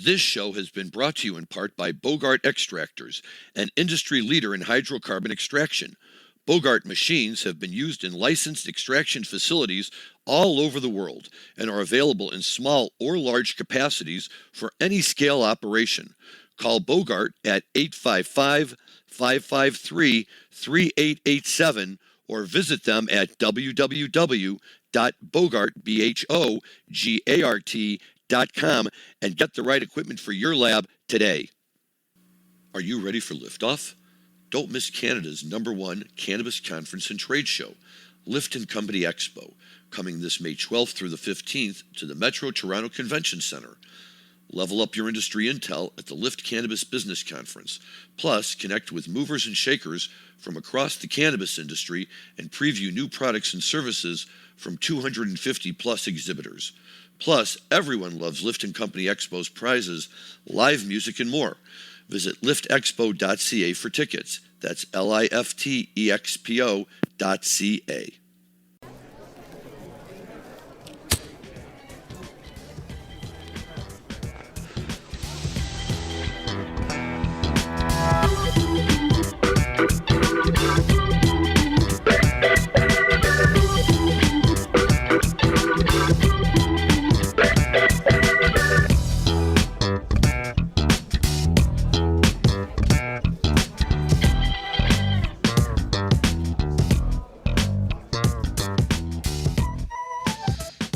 This show has been brought to you in part by Bogart Extractors, an industry leader in hydrocarbon extraction. Bogart machines have been used in licensed extraction facilities all over the world and are available in small or large capacities for any scale operation. Call Bogart at 855-553-3887 or visit them at www.bogart.com and get the right equipment for your lab today. Are you ready for liftoff? Don't miss Canada's #1 cannabis conference and trade show, Lift & Company Expo, coming this May 12th through the 15th to the Metro Toronto Convention Center. Level up your industry intel at the Lift Cannabis Business Conference. Plus, connect with movers and shakers from across the cannabis industry and preview new products and services from 250 plus exhibitors. Plus, everyone loves Lift & Company Expo's prizes, live music, and more. Visit liftexpo.ca for tickets. That's liftexpo.ca.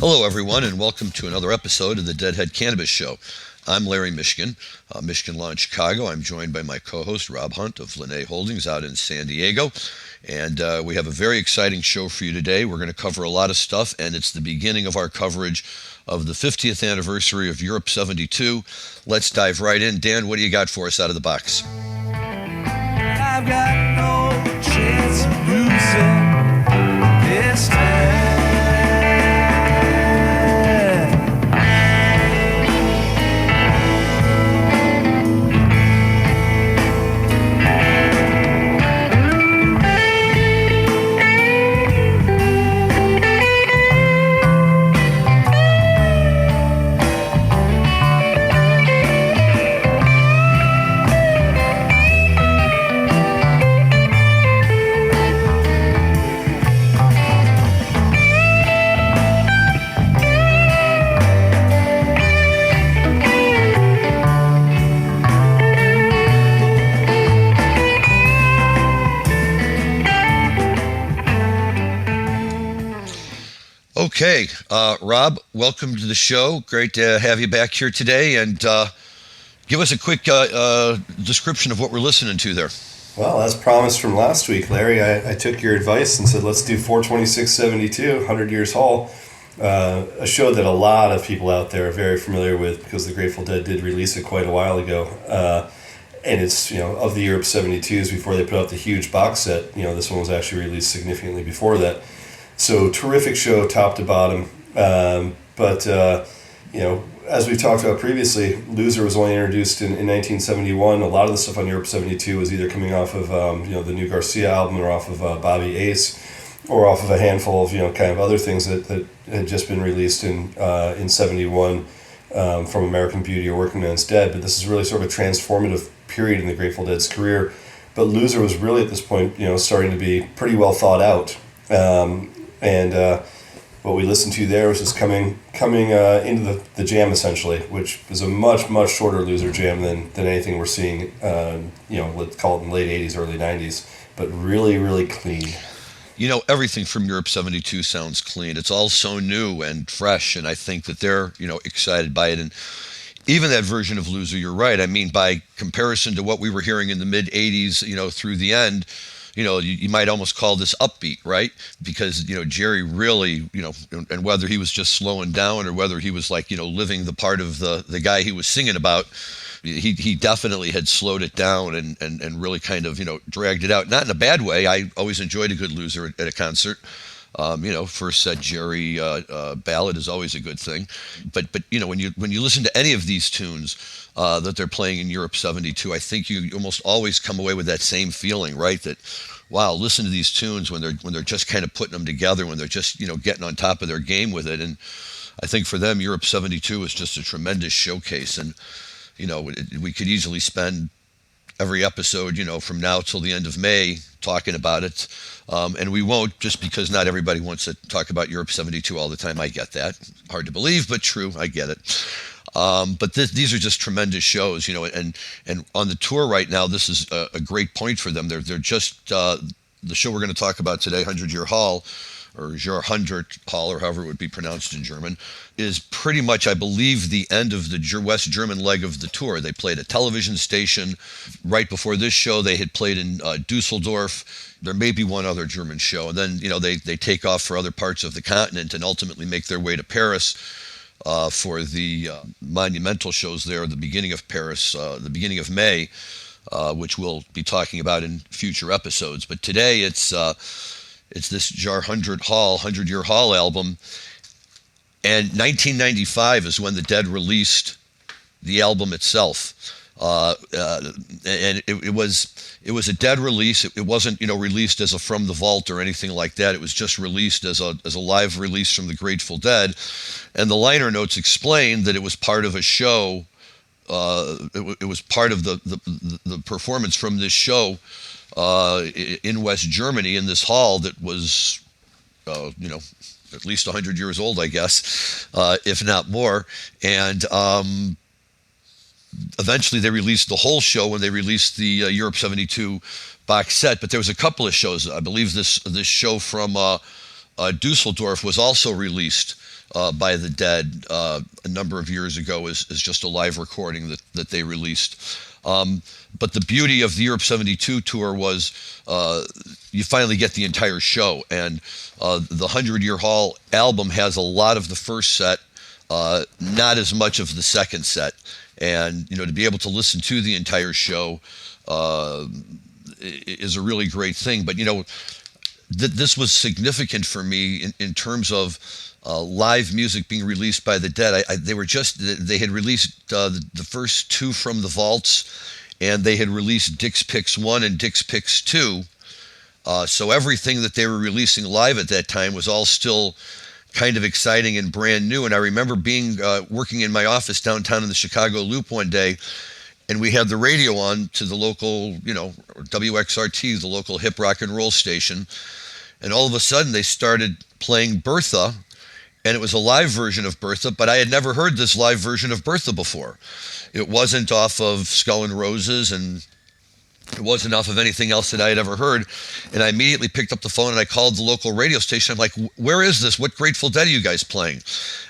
Hello, everyone, and welcome to another episode of the Deadhead Cannabis Show. I'm Larry Mishkin, Mishkin Law in Chicago. I'm joined by my co-host, Rob Hunt of Linnae Holdings out in San Diego. And we have a very exciting show for you today. We're going to cover a lot of stuff, and it's the beginning of our coverage of the 50th anniversary of Europe 72. Let's dive right in. Dan, what do you got for us out of the box? I've got no chance of losing this time. Okay, Rob, welcome to the show. Great to have you back here today, and give us a quick description of what we're listening to there. Well, as promised from last week, Larry, I took your advice and said, let's do 42672, 100 Years Hall, a show that a lot of people out there are very familiar with because the Grateful Dead did release it quite a while ago. And it's, of the Europe 72s before they put out the huge box set, this one was actually released significantly before that. So terrific show, top to bottom. But as we've talked about previously, Loser was only introduced in 1971. A lot of the stuff on Europe 72 was either coming off of the new Garcia album or off of Bobby Ace, or off of a handful of kind of other things that had just been released in 71 from American Beauty or Working Man's Dead. But this is really sort of a transformative period in the Grateful Dead's career. But Loser was really at this point starting to be pretty well thought out. And what we listened to there was just coming into the jam, essentially, which was a much, much shorter Loser jam than anything we're seeing, let's call it in the late 80s, early 90s, but really, really clean. Everything from Europe 72 sounds clean. It's all so new and fresh, and I think that they're, excited by it. And even that version of Loser, you're right. I mean, by comparison to what we were hearing in the mid-80s, through the end, you might almost call this upbeat, right? Because, Jerry really, and whether he was just slowing down or whether he was like, living the part of the guy he was singing about, he definitely had slowed it down and really kind of, dragged it out. Not in a bad way. I always enjoyed a good Loser at a concert. First set Jerry ballad is always a good thing. But when you listen to any of these tunes that they're playing in Europe 72, I think you almost always come away with that same feeling, right? That, wow, listen to these tunes when they're just kind of putting them together, when they're just getting on top of their game with it. And I think for them, Europe '72 was just a tremendous showcase, and we could easily spend every episode, from now till the end of May talking about it. And we won't, just because not everybody wants to talk about Europe '72 all the time. I get that. Hard to believe, but true. I get it. But these are just tremendous shows, and on the tour right now, this is a great point for them. They're just the show we're going to talk about today, 100-Year-Halle, or Jahrhunderthalle, or however it would be pronounced in German, is pretty much, I believe, the end of the West German leg of the tour. They played a television station. Right before this show, they had played in Dusseldorf. There may be one other German show. And then, they take off for other parts of the continent and ultimately make their way to Paris for the monumental shows there at the beginning of Paris, the beginning of May, which we'll be talking about in future episodes. But today it's this Jahrhunderthalle, 100-Year-Halle album. And 1995 is when the Dead released the album itself. And it was a Dead release. It wasn't, released as a From the Vault or anything like that. It was just released as a live release from the Grateful Dead. And the liner notes explain that it was part of a show. It was part of the performance from this show in West Germany, in this hall that was, at least 100 years old, I guess, if not more. And eventually they released the whole show when they released the Europe '72 box set. But there was a couple of shows. I believe this show from Dusseldorf was also released by the Dead a number of years ago as just a live recording that they released. But the beauty of the Europe '72 tour was you finally get the entire show. And the 100-Year-Halle album has a lot of the first set, not as much of the second set. And, to be able to listen to the entire show is a really great thing. But, this was significant for me in terms of live music being released by the Dead. They had released the first two From the Vaults, and they had released Dick's Picks 1 and Dick's Picks 2. So everything that they were releasing live at that time was all still kind of exciting and brand new. And I remember being working in my office downtown in the Chicago Loop one day, and we had the radio on to the local, WXRT, the local hip rock and roll station. And all of a sudden they started playing Bertha, and it was a live version of Bertha, but I had never heard this live version of Bertha before. It wasn't off of Skull and Roses, and it wasn't off of anything else that I had ever heard. And I immediately picked up the phone and I called the local radio station. I'm like, where is this? What Grateful Dead are you guys playing?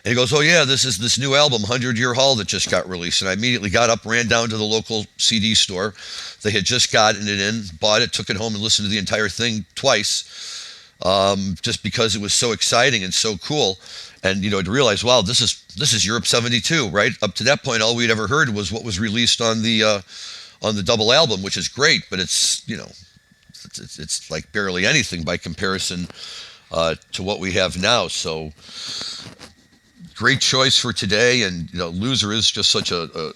And he goes, oh yeah, this is this new album, 100-Year-Halle, that just got released. And I immediately got up, ran down to the local CD store. They had just gotten it in, bought it, took it home and listened to the entire thing twice, just because it was so exciting and so cool. And, to realize, wow, this is Europe '72, right? Up to that point, all we'd ever heard was what was released on the double album, which is great, but it's like barely anything by comparison to what we have now. So great choice for today. And, Loser is just such a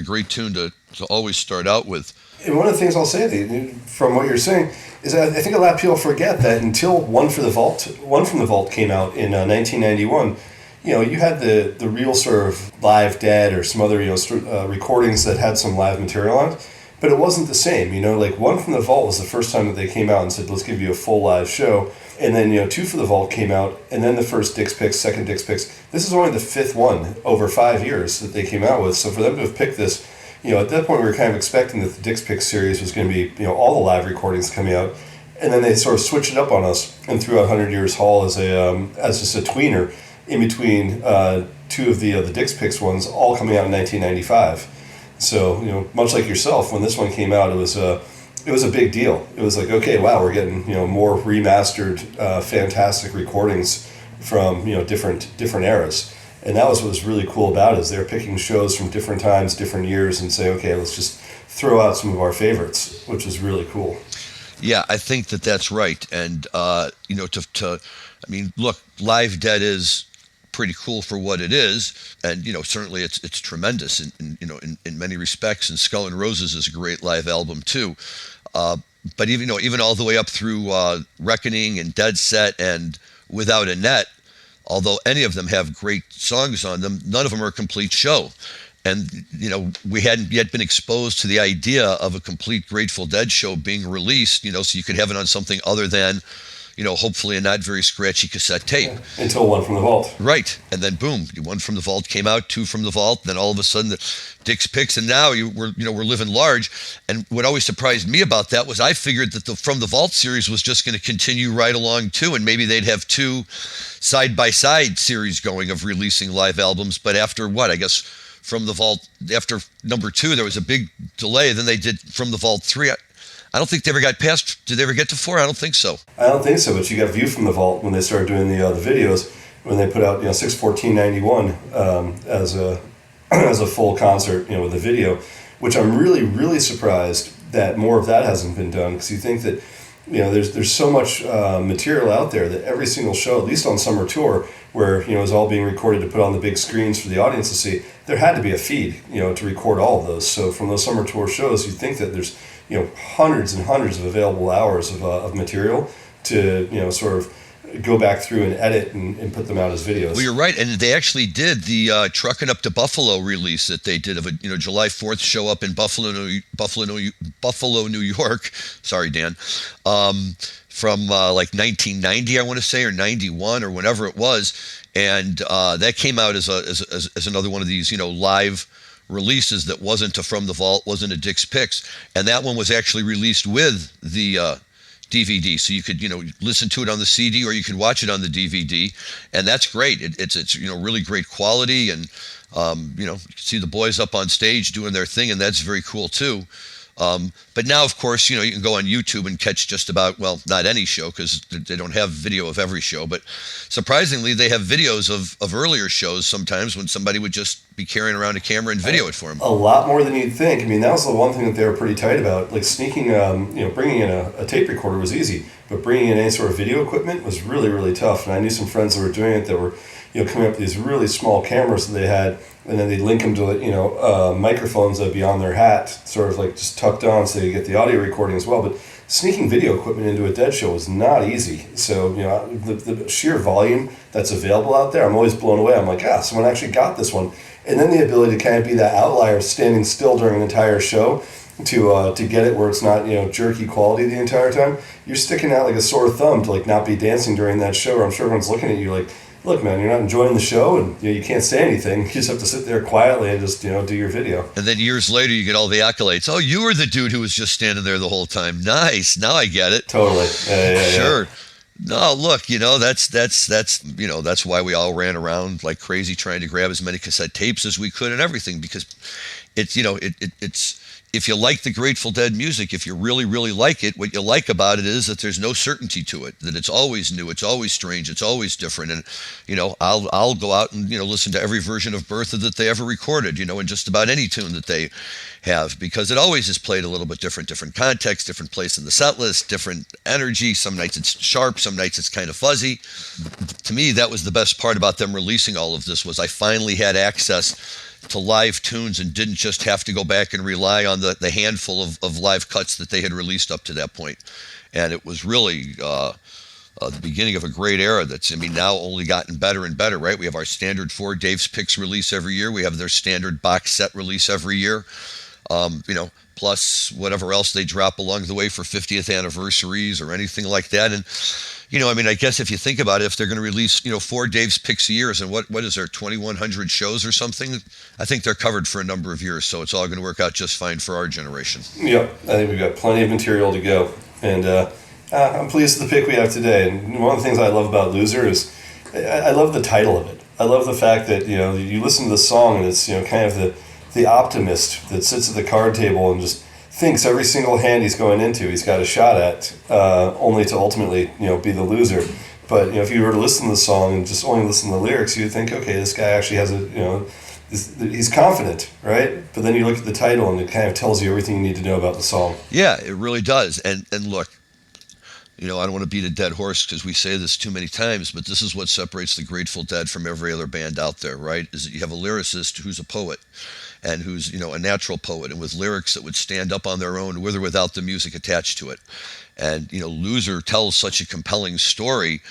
great tune to always start out with. And one of the things I'll say from what you're saying is that I think a lot of people forget that until One from the Vault came out in 1991, you had the real sort of live Dead or some other recordings that had some live material on it, but it wasn't the same. Like One from the Vault was the first time that they came out and said, let's give you a full live show. And then, Two from the Vault came out, and then the first Dick's Picks, second Dick's Picks. This is only the fifth one over 5 years that they came out with. So for them to have picked this, at that point we were kind of expecting that the Dick's Picks series was going to be, all the live recordings coming out. And then they sort of switched it up on us and threw out 100-Year-Halle as just a tweener in between two of the Dick's Picks ones, all coming out in 1995. So, much like yourself, when this one came out, it was a big deal. It was like, okay, wow, we're getting, more remastered, fantastic recordings from, different eras. And that was what was really cool about it, is they're picking shows from different times, different years, and say, okay, let's just throw out some of our favorites, which is really cool. Yeah, I think that's right. And, look, Live Dead is pretty cool for what it is. And, certainly it's tremendous in many respects. And Skull and Roses is a great live album too. But even all the way up through Reckoning and Dead Set and Without a Net, although any of them have great songs on them, none of them are a complete show. And, we hadn't yet been exposed to the idea of a complete Grateful Dead show being released, so you could have it on something other than, hopefully a not very scratchy cassette tape. Yeah. Until One from the Vault. Right. And then boom, One from the Vault came out, Two from the Vault, then all of a sudden the Dick's Picks, and now we're living large. And what always surprised me about that was I figured that the From the Vault series was just going to continue right along too, and maybe they'd have two side-by-side series going of releasing live albums. But after what, I guess From the Vault, after number 2, there was a big delay. Then they did From the Vault 3. I don't think they ever got past. Did they ever get to 4? I don't think so. I don't think so. But you got View from the Vault when they started doing the videos, when they put out 6/14/91 as a full concert with a video, which I'm really surprised that more of that hasn't been done, because you think that there's so much material out there that every single show, at least on summer tour, where it was all being recorded to put on the big screens for the audience to see, there had to be a feed to record all of those. So from those summer tour shows, you think that there's hundreds and hundreds of available hours of material to sort of go back through and edit and put them out as videos. Well, you're right, and they actually did the Truckin' Up to Buffalo release that they did of a July 4th show up in Buffalo, New York. Sorry, Dan. From like 1990, I want to say, or 91, or whenever it was, and that came out as another one of these live releases that wasn't a From the Vault, wasn't a Dick's Picks, and that one was actually released with the DVD, so you could listen to it on the CD or you could watch it on the DVD, and that's great. It's really great quality, and you can see the boys up on stage doing their thing, and that's very cool too. But now, of course, you can go on YouTube and catch just about, well, not any show, because they don't have video of every show, but surprisingly, they have videos of earlier shows sometimes when somebody would just be carrying around a camera and video it for them. A lot more than you'd think. I mean, that was the one thing that they were pretty tight about. Like sneaking, bringing in a tape recorder was easy, but bringing in any sort of video equipment was really tough. And I knew some friends that were doing it that were, coming up with these really small cameras that they had, and then they'd link them to, microphones that'd be on their hat, sort of like just tucked on so you get the audio recording as well. But sneaking video equipment into a Dead show is not easy. So, the sheer volume that's available out there, I'm always blown away. I'm like, someone actually got this one. And then the ability to kind of be that outlier standing still during an entire show to get it where it's not, jerky quality the entire time. You're sticking out like a sore thumb to not be dancing during that show, or I'm sure everyone's looking at you like, look, man, you're not enjoying the show, and you can't say anything. You just have to sit there quietly and just do your video. And then years later, you get all the accolades. Oh, you were the dude who was just standing there the whole time. Nice. Now I get it. Totally. Sure. Yeah. No, look, that's why we all ran around like crazy trying to grab as many cassette tapes as we could and everything, because it's it's. If you like the Grateful Dead music, if you really like it, what you like about it is that there's no certainty to it, that it's always new, it's always strange, it's always different. And, I'll go out and, listen to every version of Bertha that they ever recorded, in just about any tune that they have, because it always is played a little bit different context, different place in the set list, different energy. Some nights it's sharp, some nights it's kind of fuzzy. To me, that was the best part about them releasing all of this, was I finally had access to live tunes and didn't just have to go back and rely on the handful of live cuts that they had released up to that point. And it was really the beginning of a great era that's, now only gotten better and better, right? We have our standard 4 Dave's Picks release every year. We have their standard box set release every year. Plus whatever else they drop along the way for 50th anniversaries or anything like that. And, I guess if you think about it, if they're going to release, 4 Dave's Picks a year, and what is there, 2,100 shows or something? I think they're covered for a number of years, so it's all going to work out just fine for our generation. Yep, I think we've got plenty of material to go. And I'm pleased with the pick we have today. And one of the things I love about Loser is I love the title of it. I love the fact that, you listen to the song and it's, kind of the optimist that sits at the card table and just thinks every single hand he's going into he's got a shot at, only to ultimately be the loser. But if you were to listen to the song and just only listen to the lyrics, you'd think, okay, this guy actually has he's confident, right? But then you look at the title and it kind of tells you everything you need to know about the song. Yeah, it really does. And look, I don't want to beat a dead horse because we say this too many times, but this is what separates the Grateful Dead from every other band out there, right? Is that you have a lyricist who's a poet, and who's, a natural poet, and with lyrics that would stand up on their own with or without the music attached to it. And, Loser tells such a compelling story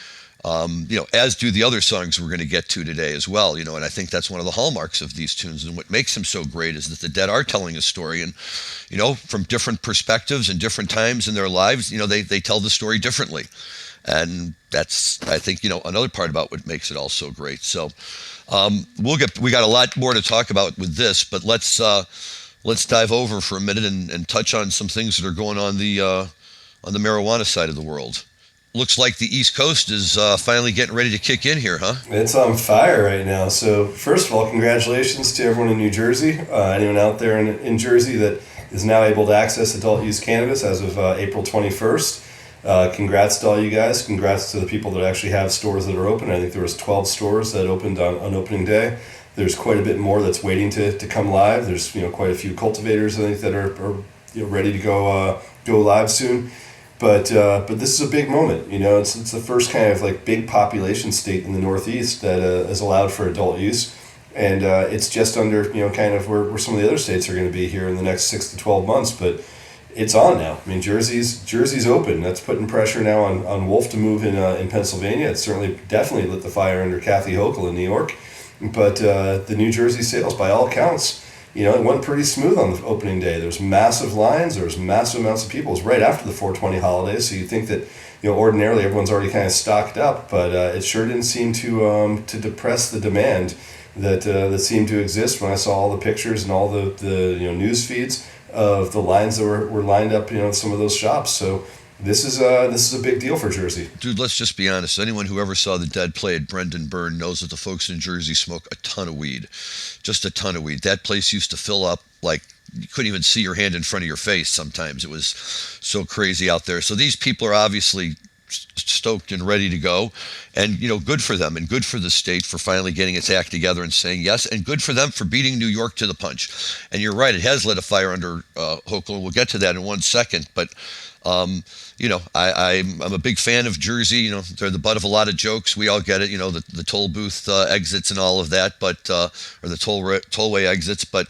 as do the other songs we're going to get to today as well. And I think that's one of the hallmarks of these tunes, and what makes them so great is that the Dead are telling a story, and from different perspectives and different times in their lives, they tell the story differently, and that's, I think, another part about what makes it all so great. So we got a lot more to talk about with this, but let's dive over for a minute and touch on some things that are going on the marijuana side of the world. Looks like the East Coast is finally getting ready to kick in here, huh? It's on fire right now. So first of all, congratulations to everyone in New Jersey. Anyone out there in Jersey that is now able to access adult use cannabis as of April 21st. Congrats to all you guys. Congrats to the people that actually have stores that are open. I think there was 12 stores that opened on opening day. There's quite a bit more that's waiting to come live. There's quite a few cultivators, I think, that are ready to go live soon. But this is a big moment. It's the first kind of like big population state in the Northeast that is allowed for adult use, and it's just under kind of where some of the other states are going to be here in the next 6 to 12 months. But it's on now. I mean, Jersey's open. That's putting pressure now on Wolf to move in Pennsylvania. It's certainly definitely lit the fire under Kathy Hochul in New York, but the New Jersey sales, by all accounts, it went pretty smooth on the opening day. There's massive lines. There's massive amounts of people. It was right after the 420 holidays, so you'd think that ordinarily everyone's already kind of stocked up, but it sure didn't seem to depress the demand that seemed to exist when I saw all the pictures and all the news feeds of the lines that were lined up in some of those shops. So this is a big deal for Jersey. Dude, let's just be honest. Anyone who ever saw the Dead play at Brendan Byrne knows that the folks in Jersey smoke a ton of weed. Just a ton of weed. That place used to fill up like you couldn't even see your hand in front of your face sometimes. It was so crazy out there. So these people are obviously stoked and ready to go, and good for them, and good for the state for finally getting its act together and saying yes, and good for them for beating New York to the punch. And you're right, it has lit a fire under Hochul, and we'll get to that in 1 second, but I'm a big fan of Jersey. They're the butt of a lot of jokes. We all get it. The toll booth exits and all of that, but or the tollway exits. But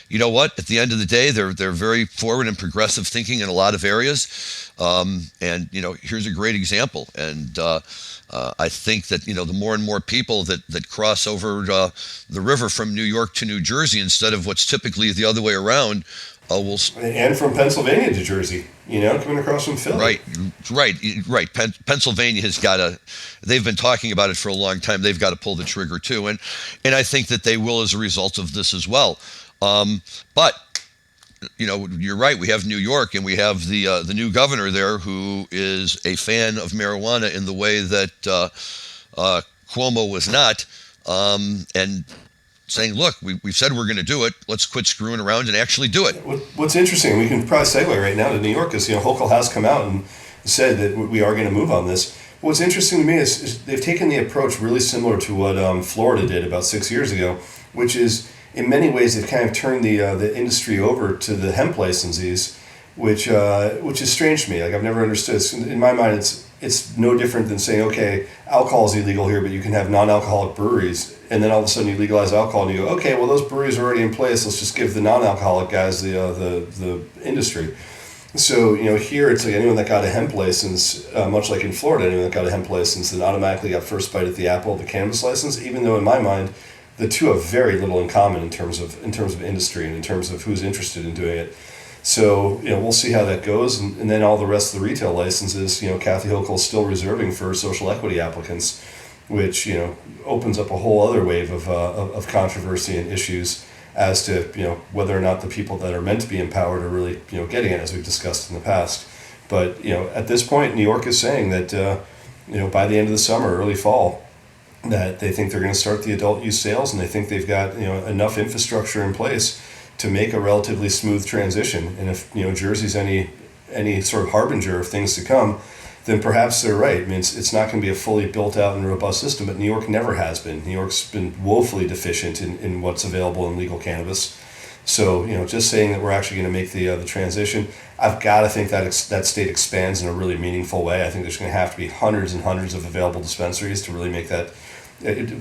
you know what? At the end of the day, they're very forward and progressive thinking in a lot of areas. And here's a great example. And I think that the more and more people that cross over the river from New York to New Jersey instead of what's typically the other way around. And from Pennsylvania to Jersey, coming across from Philly. Right. Pennsylvania has got they've been talking about it for a long time. They've got to pull the trigger too. And I think that they will as a result of this as well. But you're right. We have New York, and we have the new governor there who is a fan of marijuana in the way that Cuomo was not. And saying, look, we've said we're going to do it. Let's quit screwing around and actually do it. What's interesting, we can probably segue right now to New York, is Hochul has come out and said that we are going to move on this. What's interesting to me is they've taken the approach really similar to what Florida did about 6 years ago, which is in many ways they've kind of turned the industry over to the hemp licensees, which is strange to me. Like, I've never understood. In my mind, it's no different than saying, okay, alcohol is illegal here, but you can have non-alcoholic breweries. And then all of a sudden you legalize alcohol and you go, okay, well, those breweries are already in place. Let's just give the non-alcoholic guys the industry. So, here it's like anyone that got a hemp license, much like in Florida, anyone that got a hemp license then automatically got first bite at the apple of the cannabis license, even though in my mind, the two have very little in common in terms of industry and in terms of who's interested in doing it. So, we'll see how that goes. And then all the rest of the retail licenses, Kathy Hochul is still reserving for social equity applicants, which, opens up a whole other wave of controversy and issues as to, whether or not the people that are meant to be empowered are really, getting it, as we've discussed in the past. But, at this point, New York is saying that, by the end of the summer, early fall, that they think they're going to start the adult use sales, and they think they've got, enough infrastructure in place to make a relatively smooth transition. And if Jersey's any sort of harbinger of things to come, then perhaps they're right. I mean, it's not going to be a fully built out and robust system, but New York never has been. New York's been woefully deficient in what's available in legal cannabis. So just saying that we're actually going to make the transition, I've got to think that that state expands in a really meaningful way. I think there's going to have to be hundreds and hundreds of available dispensaries to really make that.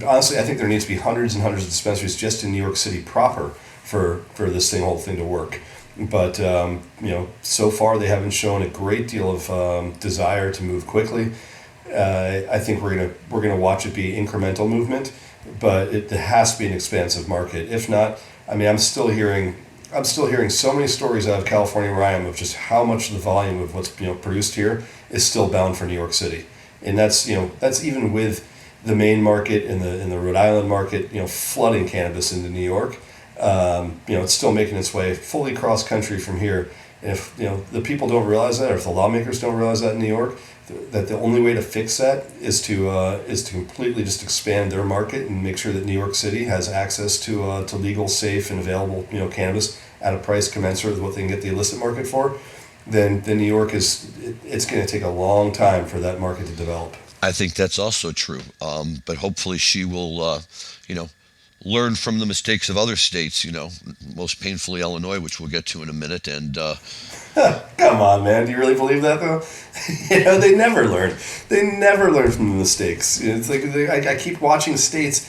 Honestly, I think there needs to be hundreds and hundreds of dispensaries just in New York City proper for this whole thing to work. But so far they haven't shown a great deal of desire to move quickly. I think we're gonna watch it be incremental movement, but it has to be an expansive market. If not, I mean, I'm still hearing so many stories out of California where I am of just how much of the volume of what's produced here is still bound for New York City, and that's even with the Maine market and the Rhode Island market flooding cannabis into New York. It's still making its way fully cross country from here. And if the people don't realize that, or if the lawmakers don't realize that in New York, that the only way to fix that is to completely just expand their market and make sure that New York City has access to legal, safe, and available cannabis at a price commensurate with what they can get the illicit market for. Then New York it's going to take a long time for that market to develop. I think that's also true. But hopefully she will, learn from the mistakes of other states, most painfully Illinois, which we'll get to in a minute. And come on, man. Do you really believe that, though? They never learn. They never learn from the mistakes. It's like I keep watching state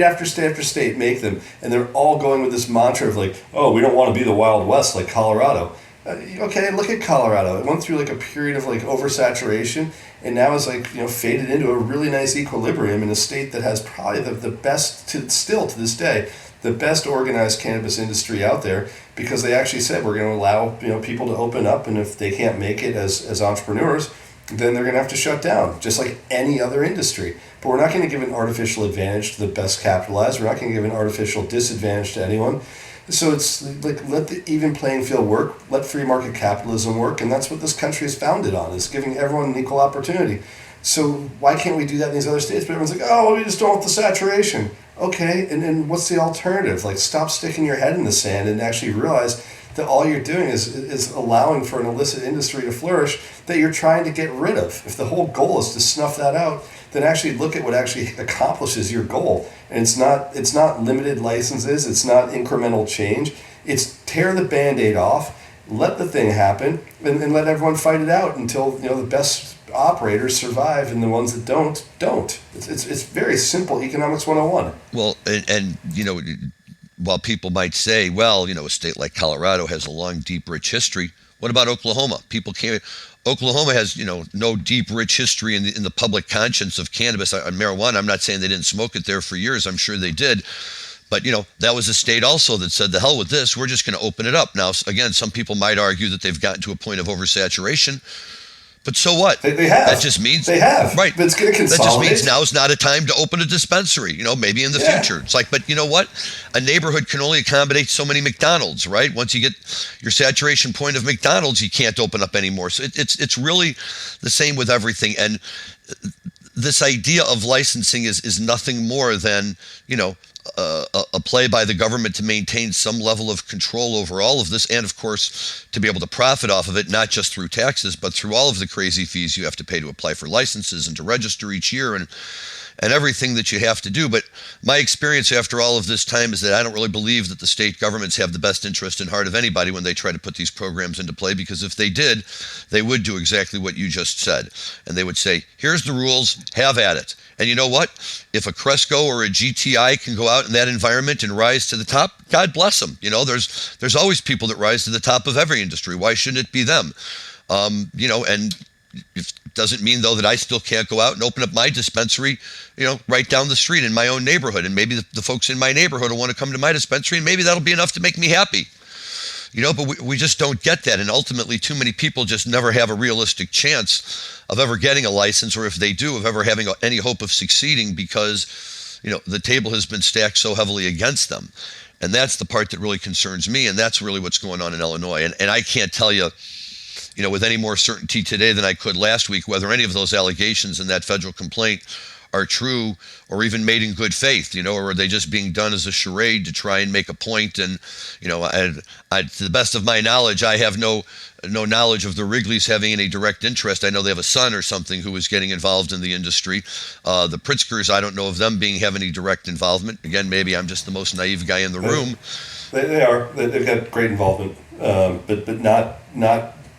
after state after state make them, and they're all going with this mantra of like, oh, we don't want to be the Wild West like Colorado. Okay, look at Colorado. It went through like a period of like oversaturation, and now it's like faded into a really nice equilibrium in a state that has probably the best to this day the best organized cannabis industry out there, because they actually said we're going to allow people to open up, and if they can't make it as entrepreneurs, then they're going to have to shut down, just like any other industry. But we're not going to give an artificial advantage to the best capitalized. We're not going to give an artificial disadvantage to anyone. So it's like, let the even playing field work, let free market capitalism work, and that's what this country is founded on, is giving everyone an equal opportunity. So why can't we do that in these other states? But everyone's like, oh, we just don't want the saturation. Okay, and what's the alternative? Like, stop sticking your head in the sand and actually realize that all you're doing is allowing for an illicit industry to flourish that you're trying to get rid of. If the whole goal is to snuff that out, then actually look at what actually accomplishes your goal. And it's not limited licenses, it's not incremental change. It's tear the Band-Aid off, let the thing happen, and let everyone fight it out until the best operators survive and the ones that don't. It's very simple economics 101. Well, and while people might say, well, a state like Colorado has a long, deep, rich history, what about Oklahoma? Oklahoma has, no deep, rich history in the public conscience of cannabis and marijuana. I'm not saying they didn't smoke it there for years. I'm sure they did. But, that was a state also that said, the hell with this, we're just going to open it up. Now, again, some people might argue that they've gotten to a point of oversaturation. But so what? They have. That just means they have. Right. But it's going to consolidate. That just means now's not a time to open a dispensary. Maybe in the future. It's like, but you know what? A neighborhood can only accommodate so many McDonald's, right? Once you get your saturation point of McDonald's, you can't open up anymore. So it's really the same with everything. And this idea of licensing is nothing more than a play by the government to maintain some level of control over all of this, and of course to be able to profit off of it, not just through taxes but through all of the crazy fees you have to pay to apply for licenses and to register each year and everything that you have to do. But my experience after all of this time is that I don't really believe that the state governments have the best interest in heart of anybody when they try to put these programs into play, because if they did, they would do exactly what you just said, and they would say, here's the rules, have at it. And you know what? If a Cresco or a GTI can go out in that environment and rise to the top, God bless them. There's always people that rise to the top of every industry. Why shouldn't it be them? And it doesn't mean, though, that I still can't go out and open up my dispensary, right down the street in my own neighborhood. And maybe the folks in my neighborhood will want to come to my dispensary, and maybe that'll be enough to make me happy. But we just don't get that. And ultimately, too many people just never have a realistic chance of ever getting a license, or if they do, of ever having any hope of succeeding, because, the table has been stacked so heavily against them. And that's the part that really concerns me. And that's really what's going on in Illinois. And I can't tell you, with any more certainty today than I could last week, whether any of those allegations in that federal complaint are true or even made in good faith, or are they just being done as a charade to try and make a point? And, I, to the best of my knowledge, I have no knowledge of the Wrigleys having any direct interest. I know they have a son or something who is getting involved in the industry. The Pritzkers, I don't know of them have any direct involvement. Again, maybe I'm just the most naive guy in the room. They are. They've got great involvement, but not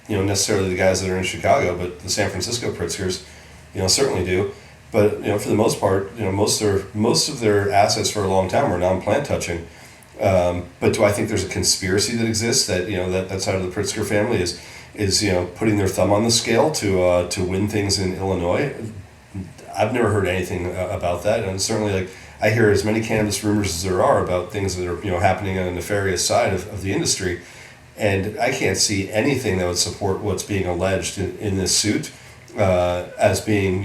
necessarily the guys that are in Chicago, but the San Francisco Pritzkers, certainly do. But for the most part, most of their assets for a long time were non-plant touching. But do I think there's a conspiracy that exists that that side of the Pritzker family is putting their thumb on the scale to win things in Illinois? I've never heard anything about that, and certainly like I hear as many cannabis rumors as there are about things that are happening on the nefarious side of the industry, and I can't see anything that would support what's being alleged in this suit as being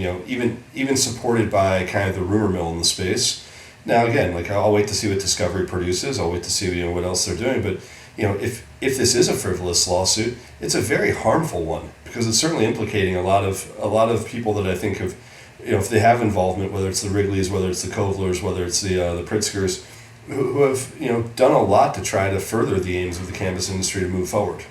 even supported by kind of the rumor mill in the space. Now again, like I'll wait to see what discovery produces. I'll wait to see what else they're doing. But if this is a frivolous lawsuit, it's a very harmful one because it's certainly implicating a lot of people that I think have, if they have involvement, whether it's the Wrigleys, whether it's the Kovlers, whether it's the Pritzkers, who have done a lot to try to further the aims of the cannabis industry to move forward.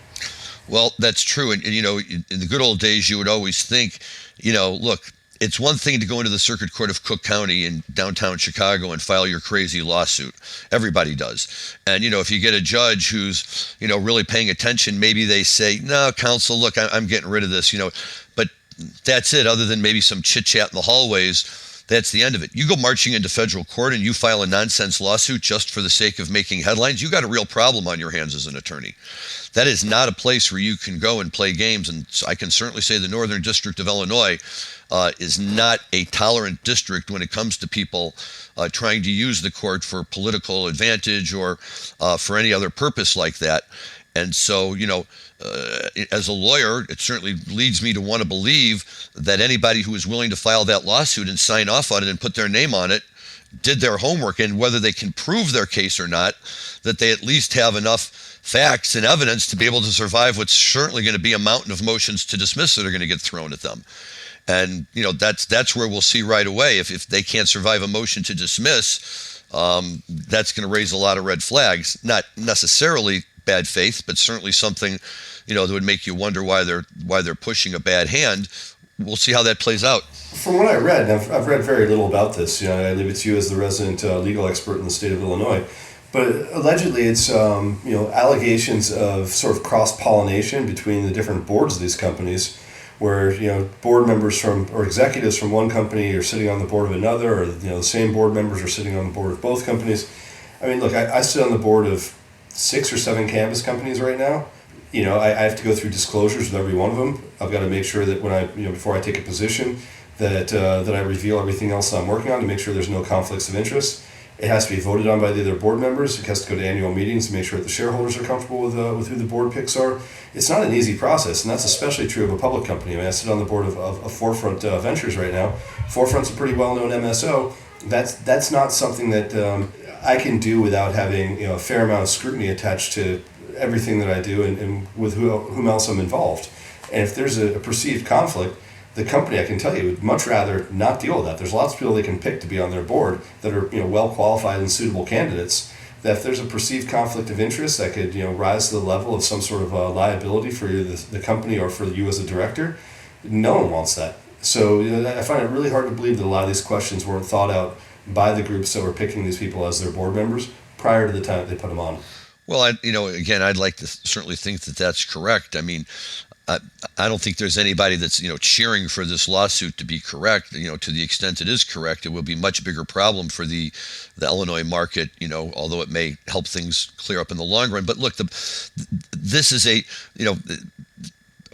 Well, that's true. And in the good old days, you would always think, look, it's one thing to go into the Circuit Court of Cook County in downtown Chicago and file your crazy lawsuit. Everybody does. And, if you get a judge who's, really paying attention, maybe they say, no, counsel, look, I'm getting rid of this, but that's it. Other than maybe some chit chat in the hallways, that's the end of it. You go marching into federal court and you file a nonsense lawsuit just for the sake of making headlines, you got a real problem on your hands as an attorney. That is not a place where you can go and play games. And I can certainly say the Northern District of Illinois is not a tolerant district when it comes to people trying to use the court for political advantage or for any other purpose like that. And so, as a lawyer, it certainly leads me to want to believe that anybody who is willing to file that lawsuit and sign off on it and put their name on it did their homework, and whether they can prove their case or not, that they at least have enough facts and evidence to be able to survive what's certainly going to be a mountain of motions to dismiss that are going to get thrown at them. And, that's where we'll see right away. If they can't survive a motion to dismiss, that's going to raise a lot of red flags. Not necessarily bad faith, but certainly something, that would make you wonder why they're pushing a bad hand. We'll see how that plays out. From what I read, and I've read very little about this. I leave it to you as the resident legal expert in the state of Illinois. But allegedly, it's allegations of sort of cross-pollination between the different boards of these companies, where board members or executives from one company are sitting on the board of another, or the same board members are sitting on the board of both companies. I mean, look, I sit on the board of 6 or 7 cannabis companies right now. I have to go through disclosures with every one of them. I've got to make sure that when I before I take a position that I reveal everything else that I'm working on to make sure there's no conflicts of interest. It has to be voted on by the other board members. It has to go to annual meetings to make sure that the shareholders are comfortable with who the board picks are. It's not an easy process, and that's especially true of a public company. I sit on the board of Forefront Ventures right now. Forefront's a pretty well-known MSO. That's not something that I can do without having a fair amount of scrutiny attached to everything that I do and with whom else I'm involved. And if there's a perceived conflict, the company, I can tell you, would much rather not deal with that. There's lots of people they can pick to be on their board that are well qualified and suitable candidates. That if there's a perceived conflict of interest that could rise to the level of some sort of liability for the company or for you as a director, no one wants that. So I find it really hard to believe that a lot of these questions weren't thought out by the groups that were picking these people as their board members prior to the time that they put them on. Well, again, I'd like to certainly think that that's correct. I mean, I don't think there's anybody that's cheering for this lawsuit to be correct. To the extent it is correct, it will be a much bigger problem for the Illinois market. Although it may help things clear up in the long run. But look, this is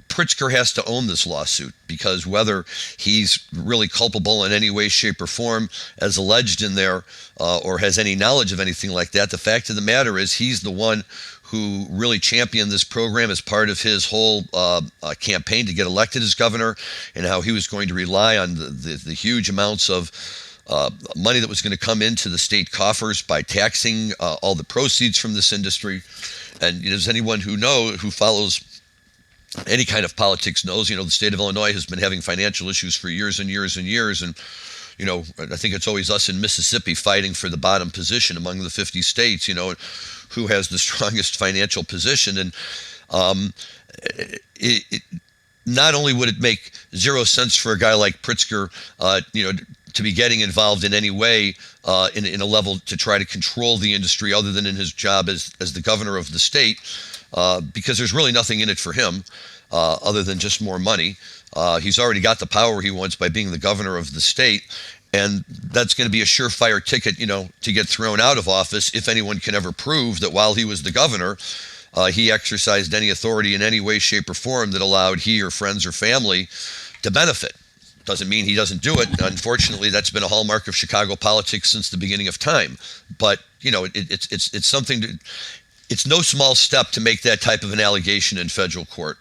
Pritzker has to own this lawsuit, because whether he's really culpable in any way, shape, or form, as alleged in there, or has any knowledge of anything like that, the fact of the matter is he's the one who really championed this program as part of his whole campaign to get elected as governor, and how he was going to rely on the huge amounts of money that was going to come into the state coffers by taxing all the proceeds from this industry. And as anyone who follows any kind of politics knows, the state of Illinois has been having financial issues for years and years and years. And, I think it's always us in Mississippi fighting for the bottom position among the 50 states, who has the strongest financial position. And it not only would it make zero sense for a guy like Pritzker, to be getting involved in any way in a level to try to control the industry other than in his job as the governor of the state, because there's really nothing in it for him other than just more money. He's already got the power he wants by being the governor of the state, and that's going to be a surefire ticket, to get thrown out of office if anyone can ever prove that while he was the governor, he exercised any authority in any way, shape, or form that allowed he or friends or family to benefit. Doesn't mean he doesn't do it. Unfortunately, that's been a hallmark of Chicago politics since the beginning of time. But it's something. It's no small step to make that type of an allegation in federal court,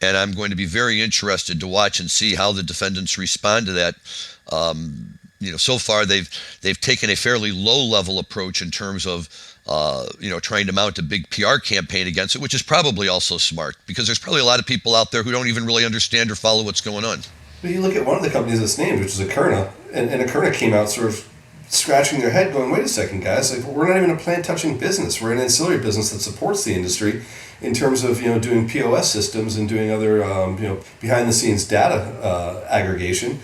and I'm going to be very interested to watch and see how the defendants respond to that. So far they've taken a fairly low-level approach in terms of trying to mount a big PR campaign against it, which is probably also smart because there's probably a lot of people out there who don't even really understand or follow what's going on. But you look at one of the companies that's named, which is Akerna, and Akerna came out sort of scratching their head going, wait a second, guys, like, we're not even a plant-touching business. We're an ancillary business that supports the industry in terms of doing POS systems and doing other behind-the-scenes data aggregation.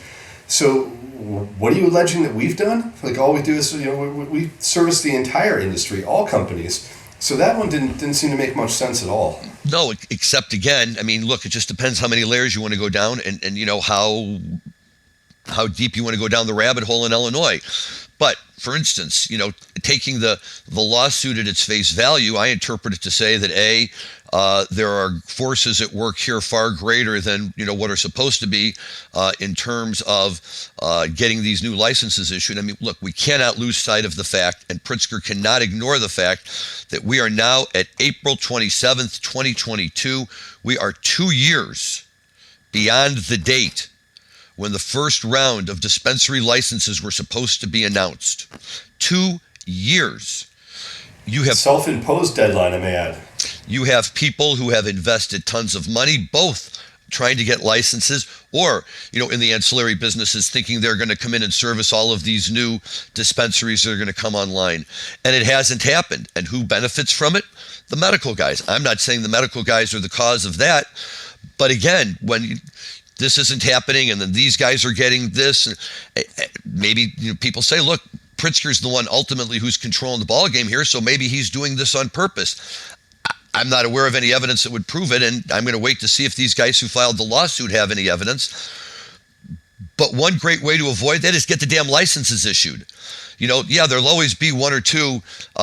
So what are you alleging that we've done? Like, all we do is we service the entire industry, all companies. So that one didn't seem to make much sense at all. No, except again, I mean, look, it just depends how many layers you want to go down and how deep you want to go down the rabbit hole in Illinois. But for instance, taking the lawsuit at its face value, I interpret it to say that there are forces at work here far greater than what are supposed to be in terms of getting these new licenses issued. I mean, look, we cannot lose sight of the fact, and Pritzker cannot ignore the fact that we are now at April 27th, 2022. We are 2 years beyond the date when the first round of dispensary licenses were supposed to be announced. 2 years. You have self-imposed deadline, I may add. You have people who have invested tons of money, both trying to get licenses or, in the ancillary businesses, thinking they're going to come in and service all of these new dispensaries that are going to come online. And it hasn't happened. And who benefits from it? The medical guys. I'm not saying the medical guys are the cause of that. But again, when this isn't happening and then these guys are getting this, maybe people say, look, Pritzker's the one ultimately who's controlling the ball game here, so maybe he's doing this on purpose. I'm not aware of any evidence that would prove it, and I'm going to wait to see if these guys who filed the lawsuit have any evidence. But one great way to avoid that is get the damn licenses issued. There'll always be one or two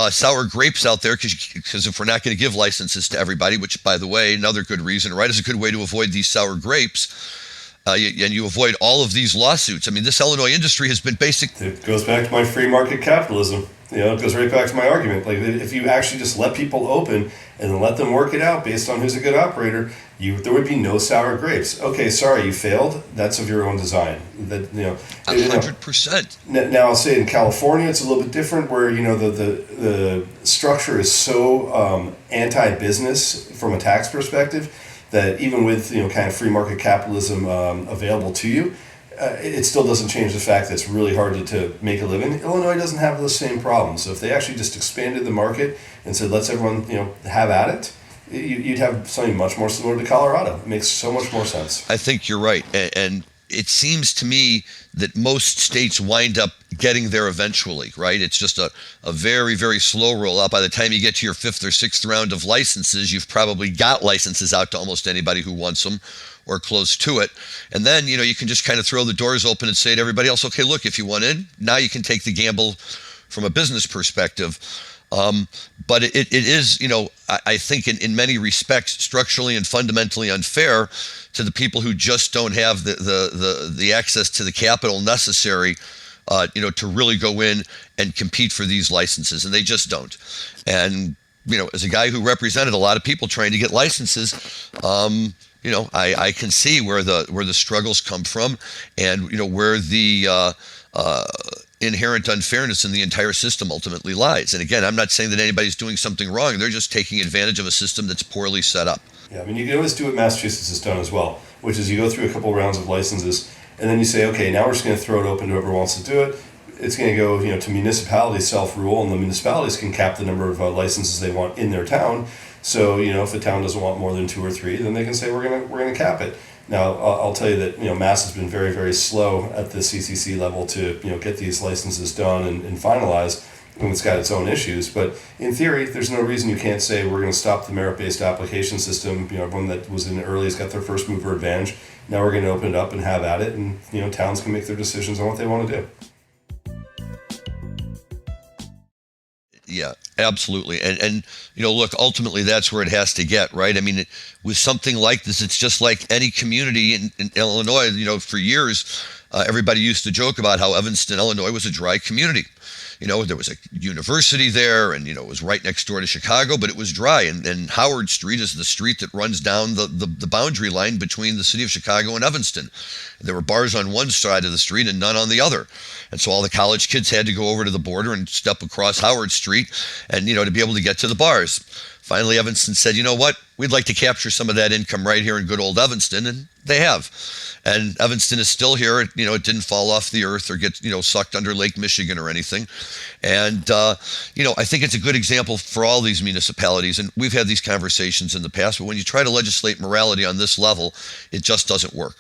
sour grapes out there because if we're not going to give licenses to everybody, which, by the way, another good reason, right, is a good way to avoid these sour grapes. And you avoid all of these lawsuits. I mean, this Illinois industry has been It goes back to my free market capitalism. It goes right back to my argument. Like, if you actually just let people open and then let them work it out based on who's a good operator, there would be no sour grapes. Okay, sorry, you failed. That's of your own design. 100%. Now, I'll say in California, it's a little bit different, where the structure is so anti-business from a tax perspective that even with kind of free market capitalism available to you, it still doesn't change the fact that it's really hard to make a living. Illinois doesn't have those same problems. So if they actually just expanded the market and said, let's everyone have at it, you'd have something much more similar to Colorado. It makes so much more sense. I think you're right. And it seems to me that most states wind up getting there eventually, right? It's just a very, very slow rollout. By the time you get to your fifth or sixth round of licenses, you've probably got licenses out to almost anybody who wants them or close to it. And then, you can just kind of throw the doors open and say to everybody else, okay, look, if you want in, now you can take the gamble from a business perspective. But it is, I think in many respects, structurally and fundamentally unfair to the people who just don't have the access to the capital necessary, to really go in and compete for these licenses, and they just don't. And as a guy who represented a lot of people trying to get licenses, I can see where the struggles come from, and where the inherent unfairness in the entire system ultimately lies. And again, I'm not saying that anybody's doing something wrong. They're just taking advantage of a system that's poorly set up. Yeah, I mean, you can always do what Massachusetts has done as well, which is you go through a couple rounds of licenses, and then you say, okay, now we're just going to throw it open to whoever wants to do it. It's going to go, to municipalities self-rule, and the municipalities can cap the number of licenses they want in their town. So, if a town doesn't want more than 2 or 3, then they can say we're going to cap it. Now, I'll tell you that Mass has been very, very slow at the CCC level to get these licenses done and finalized, and it's got its own issues. But in theory, there's no reason you can't say we're going to stop the merit-based application system. Everyone that was in early has got their first mover advantage. Now we're going to open it up and have at it, and towns can make their decisions on what they want to do. Yeah, absolutely. And look, ultimately that's where it has to get, right? I mean, with something like this, it's just like any community in Illinois. For years, everybody used to joke about how Evanston, Illinois was a dry community. There was a university there, and it was right next door to Chicago, but it was dry. And Howard Street is the street that runs down the boundary line between the city of Chicago and Evanston. There were bars on one side of the street and none on the other. And so all the college kids had to go over to the border and step across Howard Street and, to be able to get to the bars. Finally, Evanston said, you know what? We'd like to capture some of that income right here in good old Evanston, and they have. And Evanston is still here. It didn't fall off the earth or get, sucked under Lake Michigan or anything. And, I think it's a good example for all these municipalities. And we've had these conversations in the past, but when you try to legislate morality on this level, it just doesn't work.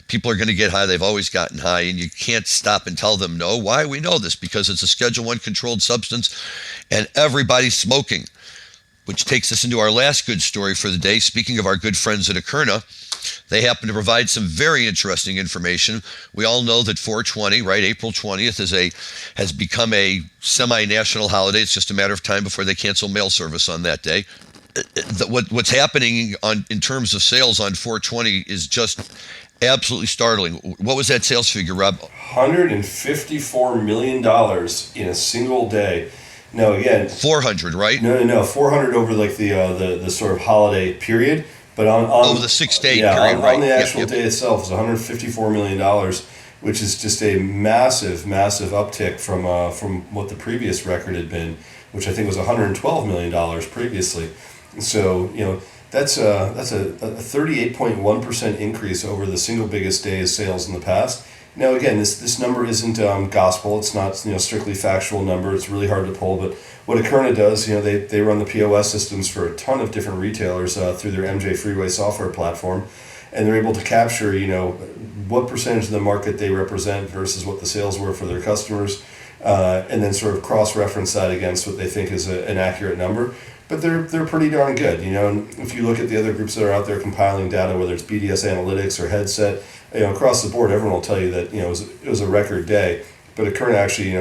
People are going to get high. They've always gotten high, and you can't stop and tell them no. Why? We know this because it's a Schedule I controlled substance, and everybody's smoking. Which takes us into our last good story for the day. Speaking of our good friends at Akerna, they happen to provide some very interesting information. We all know that 420, right, April 20th, has become a semi-national holiday. It's just a matter of time before they cancel mail service on that day. What's happening in terms of sales on 420 is just absolutely startling. What was that sales figure, Rob? $154 million in a single day. No, again, 400, right? No. 400 over like the sort of holiday period, but on over the 6-day period, right? On the actual day itself is $154 million, which is just a massive uptick from what the previous record had been, which I think was $112 million previously. So that's a 38.1% increase over the single biggest day of sales in the past. Now, again, this number isn't gospel. It's not strictly factual number. It's really hard to pull. But what Akerna does, they run the POS systems for a ton of different retailers through their MJ Freeway software platform, and they're able to capture what percentage of the market they represent versus what the sales were for their customers, and then sort of cross-reference that against what they think is an accurate number. But they're pretty darn good. And if you look at the other groups that are out there compiling data, whether it's BDS Analytics or Headset, across the board, everyone will tell you that it was a record day. But Akerna actually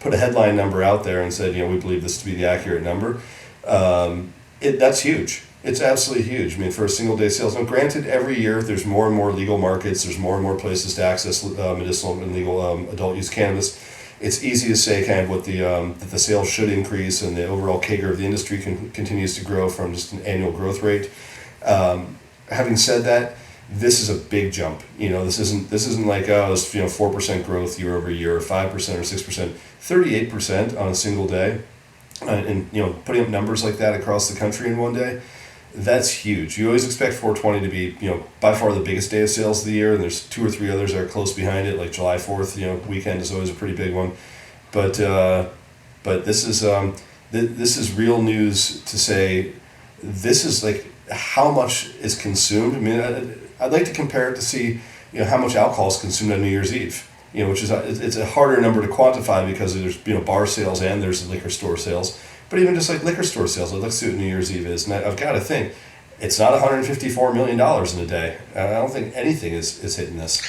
put a headline number out there and said we believe this to be the accurate number. That's huge. It's absolutely huge. I mean, for a single day sales. Now, granted, every year there's more and more legal markets. There's more and more places to access medicinal and legal adult use cannabis. It's easy to say kind of what that the sales should increase, and the overall CAGR of the industry continues to grow from just an annual growth rate. Having said that, this is a big jump. This isn't like it's 4% growth year over year, or 5% or 6%, 38% on a single day, and putting up numbers like that across the country in one day. That's huge. You always expect 420 to be, by far the biggest day of sales of the year, and there's 2 or 3 others that are close behind it, like July 4th. Weekend is always a pretty big one, but this is real news to say. This is like how much is consumed. I mean, I'd like to compare it to see, how much alcohol is consumed on New Year's Eve. Which is it's a harder number to quantify because there's bar sales and there's liquor store sales. But even just like liquor store sales, let's see what New Year's Eve is. And I've got to think, it's not $154 million in a day. I don't think anything is hitting this.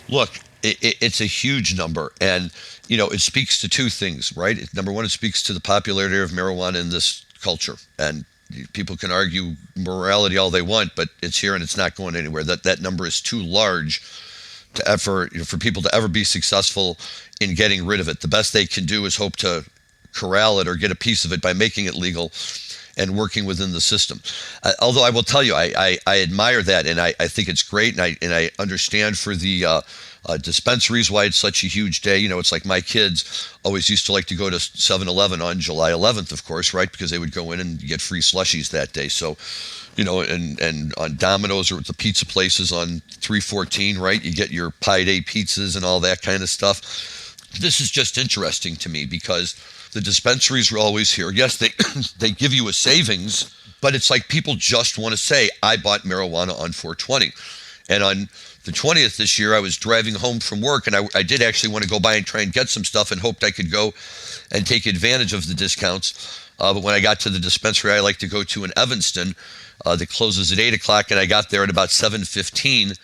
Look, it's a huge number. And, it speaks to 2 things, right? Number one, it speaks to the popularity of marijuana in this culture. And people can argue morality all they want, but it's here and it's not going anywhere. That number is too large to ever, for people to ever be successful in getting rid of it. The best they can do is hope to corral it or get a piece of it by making it legal and working within the system. Although I will tell you, I admire that, and I think it's great, and I understand for the dispensaries why it's such a huge day. It's like my kids always used to like to go to 7-Eleven on July 11th, of course, right? Because they would go in and get free slushies that day. So, and on Domino's or the pizza places on 314, right? You get your Pi Day pizzas and all that kind of stuff. This is just interesting to me because the dispensaries are always here. Yes, they give you a savings, but it's like people just want to say, I bought marijuana on 420. And on the 20th this year, I was driving home from work, and I did actually want to go by and try and get some stuff and hoped I could go and take advantage of the discounts. But when I got to the dispensary I like to go to in Evanston, that closes at 8 o'clock, and I got there at about 7:15.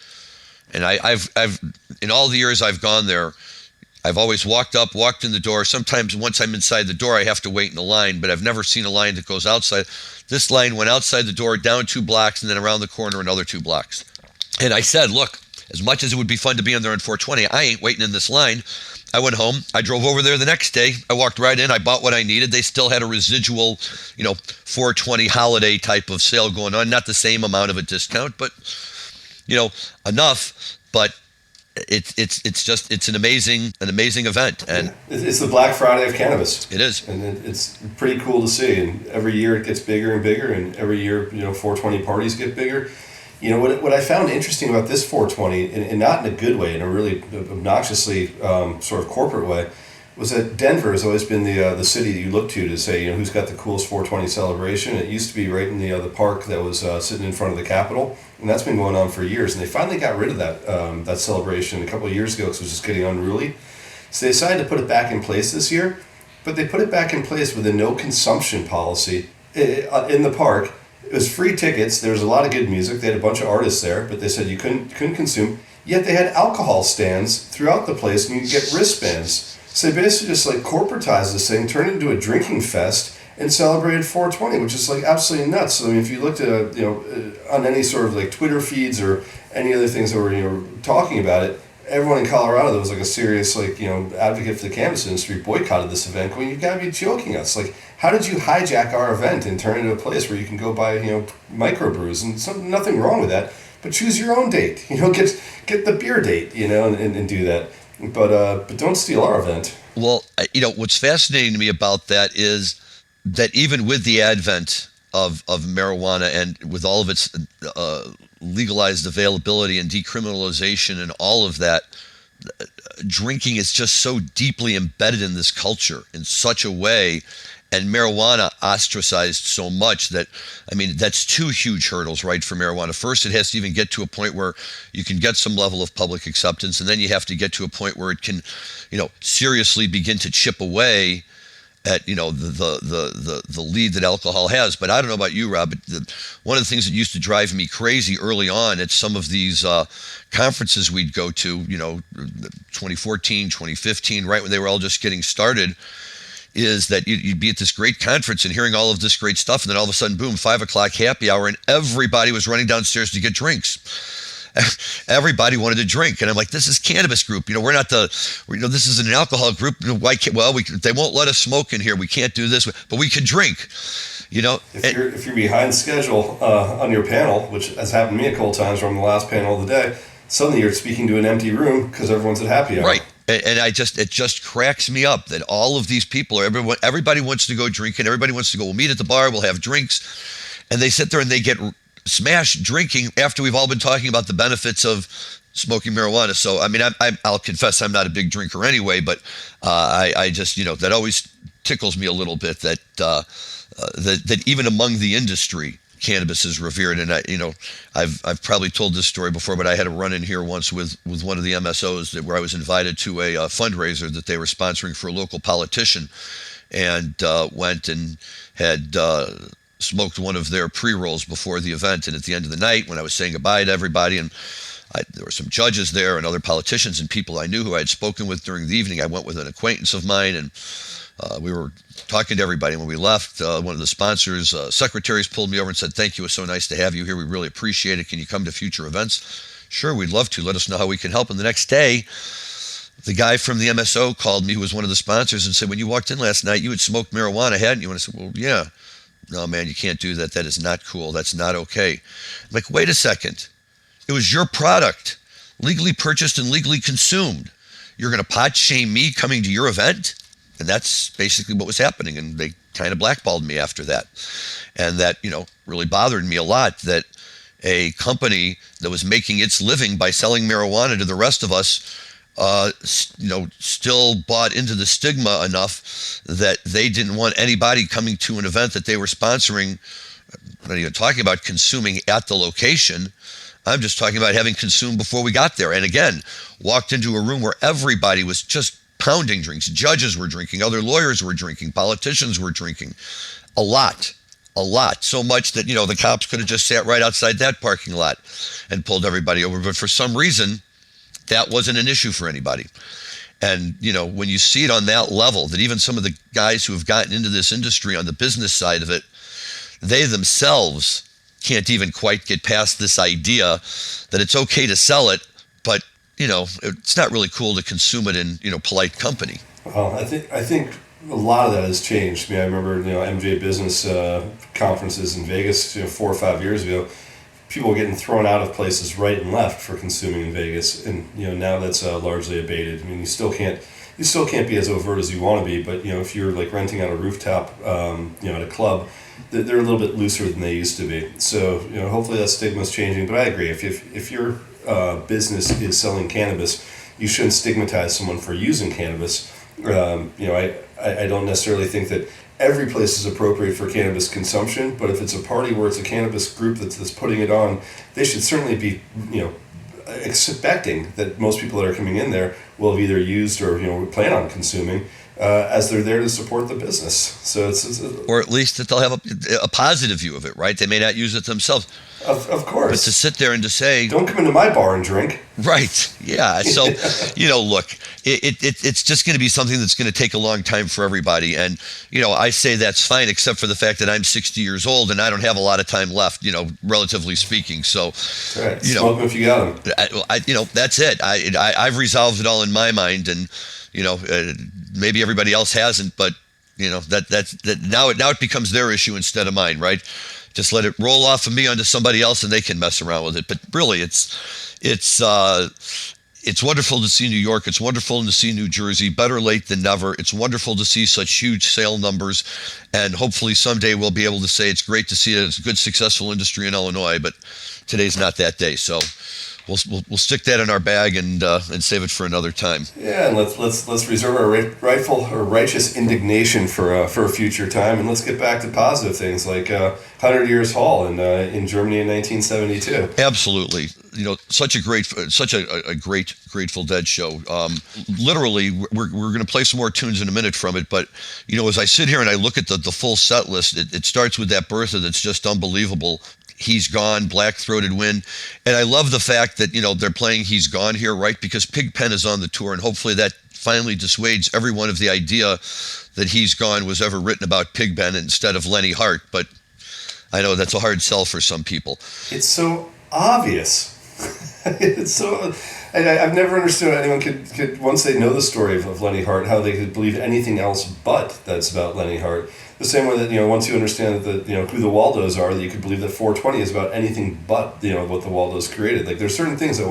And I've in all the years I've gone there, I've always walked in the door. Sometimes once I'm inside the door, I have to wait in the line, but I've never seen a line that goes outside. This line went outside the door, down 2 blocks, and then around the corner another 2 blocks. And I said, look, as much as it would be fun to be in there on 420, I ain't waiting in this line. I went home. I drove over there the next day. I walked right in. I bought what I needed. They still had a residual, 420 holiday type of sale going on. Not the same amount of a discount, but, enough. But it's an amazing event, and it's the Black Friday of cannabis. It is, and it's pretty cool to see. And every year it gets bigger and bigger, and every year 420 parties get bigger. What I found interesting about this 420, and not in a good way, in a really obnoxiously sort of corporate way, was that Denver has always been the city that you look to say who's got the coolest 420 celebration. It used to be right in the park that was sitting in front of the Capitol, and that's been going on for years. And they finally got rid of that celebration a couple of years ago because it was just getting unruly. So they decided to put it back in place this year, but they put it back in place with a no consumption policy in the park. It was free tickets. There was a lot of good music. They had a bunch of artists there, but they said you couldn't consume. Yet they had alcohol stands throughout the place, and you could get wristbands. So they basically just corporatized this thing, turned it into a drinking fest, and celebrated 420, which is absolutely nuts. So, I mean, if you looked at on any sort of Twitter feeds or any other things that were talking about it, everyone in Colorado that was a serious advocate for the cannabis industry boycotted this event. Going, you got to be joking us! How did you hijack our event and turn it into a place where you can go buy microbrews, and nothing wrong with that, but choose your own date. Get the beer date, and do that. But don't steal our event. Well, what's fascinating to me about that is that even with the advent of marijuana and with all of its legalized availability and decriminalization and all of that, drinking is just so deeply embedded in this culture in such a way, and marijuana ostracized so much that, that's 2 huge hurdles, right, for marijuana. First, it has to even get to a point where you can get some level of public acceptance, and then you have to get to a point where it can, seriously begin to chip away at, the lead that alcohol has. But I don't know about you, Rob, but one of the things that used to drive me crazy early on at some of these conferences we'd go to, 2014, 2015, right when they were all just getting started, is that you'd be at this great conference and hearing all of this great stuff, and then all of a sudden, boom, 5 o'clock happy hour, and everybody was running downstairs to get drinks. Everybody wanted to drink, and I'm like, this is cannabis group. We're not this is an alcohol group. Why can't? Well, they won't let us smoke in here. We can't do this, but we can drink. If you're behind schedule on your panel, which has happened to me a couple times, or on the last panel of the day, suddenly you're speaking to an empty room because everyone's at happy hour. Right. And it just cracks me up that all of these people everybody wants to go drinking. Everybody wants to go. We'll meet at the bar. We'll have drinks, and they sit there and they get smashed drinking after we've all been talking about the benefits of smoking marijuana. So, I'll confess I'm not a big drinker anyway, but I just that always tickles me a little bit that that even among the industry, cannabis is revered. And I've probably told this story before, but I had a run-in here once with one of the MSOs where I was invited to a fundraiser that they were sponsoring for a local politician, and went and had smoked one of their pre-rolls before the event. And at the end of the night, when I was saying goodbye to everybody, and there were some judges there and other politicians and people I knew who I had spoken with during the evening, I went with an acquaintance of mine, and we were talking to everybody. When we left, one of the sponsors, secretaries, pulled me over and said, "Thank you. It was so nice to have you here. We really appreciate it. Can you come to future events?" "Sure, we'd love to. Let us know how we can help." And the next day, the guy from the MSO called me, who was one of the sponsors, and said, "When you walked in last night, you had smoked marijuana, hadn't you?" And I said, "Well, yeah." "No, man, you can't do that. That is not cool. That's not okay." I'm like, wait a second. It was your product, legally purchased and legally consumed. You're going to pot shame me coming to your event? And that's basically what was happening. And they kind of blackballed me after that. And that, really bothered me a lot, that a company that was making its living by selling marijuana to the rest of us, still bought into the stigma enough that they didn't want anybody coming to an event that they were sponsoring. I'm not even talking about consuming at the location. I'm just talking about having consumed before we got there. And again, walked into a room where everybody was just pounding drinks. Judges were drinking, other lawyers were drinking, politicians were drinking. A lot. So much that, the cops could have just sat right outside that parking lot and pulled everybody over. But for some reason, that wasn't an issue for anybody. And, when you see it on that level, that even some of the guys who have gotten into this industry on the business side of it, they themselves can't even quite get past this idea that it's okay to sell it, but, it's not really cool to consume it in, polite company. Well, I think a lot of that has changed. I mean, I remember, MJ Business conferences in Vegas, 4 or 5 years ago. People were getting thrown out of places right and left for consuming in Vegas, and now that's largely abated. I mean, you still can't be as overt as you want to be, but if you're like renting out a rooftop, at a club, they're a little bit looser than they used to be. So hopefully that stigma is changing. But I agree, if your business is selling cannabis, you shouldn't stigmatize someone for using cannabis. I don't necessarily think that every place is appropriate for cannabis consumption, but if it's a party where it's a cannabis group that's putting it on, they should certainly be, expecting that most people that are coming in there will have either used or, plan on consuming, as they're there to support the business. So it's or at least that they'll have a positive view of it, right? They may not use it themselves. Of course. But to sit there and to say, don't come into my bar and drink. Right. Yeah. So, look, it's just going to be something that's going to take a long time for everybody. And, I say that's fine, except for the fact that I'm 60 years old and I don't have a lot of time left, relatively speaking. So, right. Smoke them if you got them. That's it. I've resolved it all in my mind, and, maybe everybody else hasn't, but, that now it becomes their issue instead of mine, right? Just let it roll off of me onto somebody else, and they can mess around with it. But really, it's wonderful to see New York. It's wonderful to see New Jersey. Better late than never. It's wonderful to see such huge sale numbers, and hopefully someday we'll be able to say it's great to see a good, successful industry in Illinois. But today's not that day, so we'll stick that in our bag and save it for another time. Yeah, and let's reserve our rightful or righteous indignation for a future time, and let's get back to positive things like 100 Years Hall in Germany in 1972. Absolutely, such a great Grateful Dead show. Literally, we're going to play some more tunes in a minute from it, but as I sit here and I look at the full set list, it starts with that Bertha that's just unbelievable. He's Gone, Black Throated Wind. And I love the fact that, they're playing He's Gone here, right? Because Pigpen is on the tour, and hopefully that finally dissuades everyone of the idea that He's Gone was ever written about Pigpen instead of Lenny Hart. But I know that's a hard sell for some people. It's so obvious. It's so... I've never understood how anyone could, once they know the story of Lenny Hart, how they could believe anything else but that's about Lenny Hart. The same way that, once you understand that, who the Waldos are, that you could believe that 420 is about anything but, what the Waldos created. Like, there's certain things that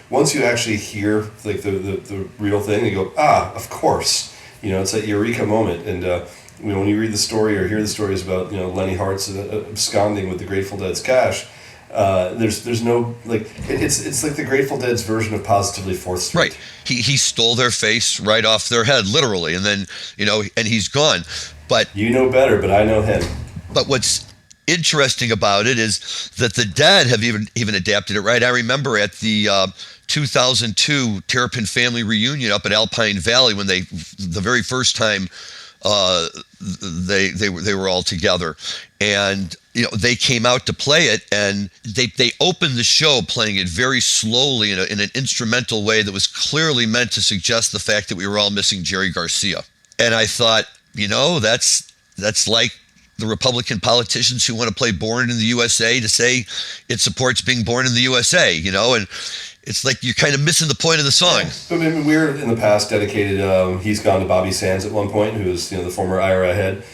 once you actually hear, like, the real thing, you go, of course. It's that eureka moment. And, when you read the story or hear the stories about, Lenny Hart's absconding with the Grateful Dead's cash, there's no, like, it's like the Grateful Dead's version of Positively 4th Street. Right. He stole their face right off their head, literally, and then, and he's gone. But you know better, but I know him. But what's interesting about it is that the Dead have even adapted it, right? I remember at the 2002 Terrapin family reunion up at Alpine Valley when the very first time they were all together, and they came out to play it, and they opened the show playing it very slowly in an instrumental way that was clearly meant to suggest the fact that we were all missing Jerry Garcia. And I thought, that's like the Republican politicians who want to play Born in the USA to say it supports being born in the USA, and it's like you're kind of missing the point of the song. Yeah. But we were in the past dedicated He's Gone to Bobby Sands at one point, who was the former IRA head.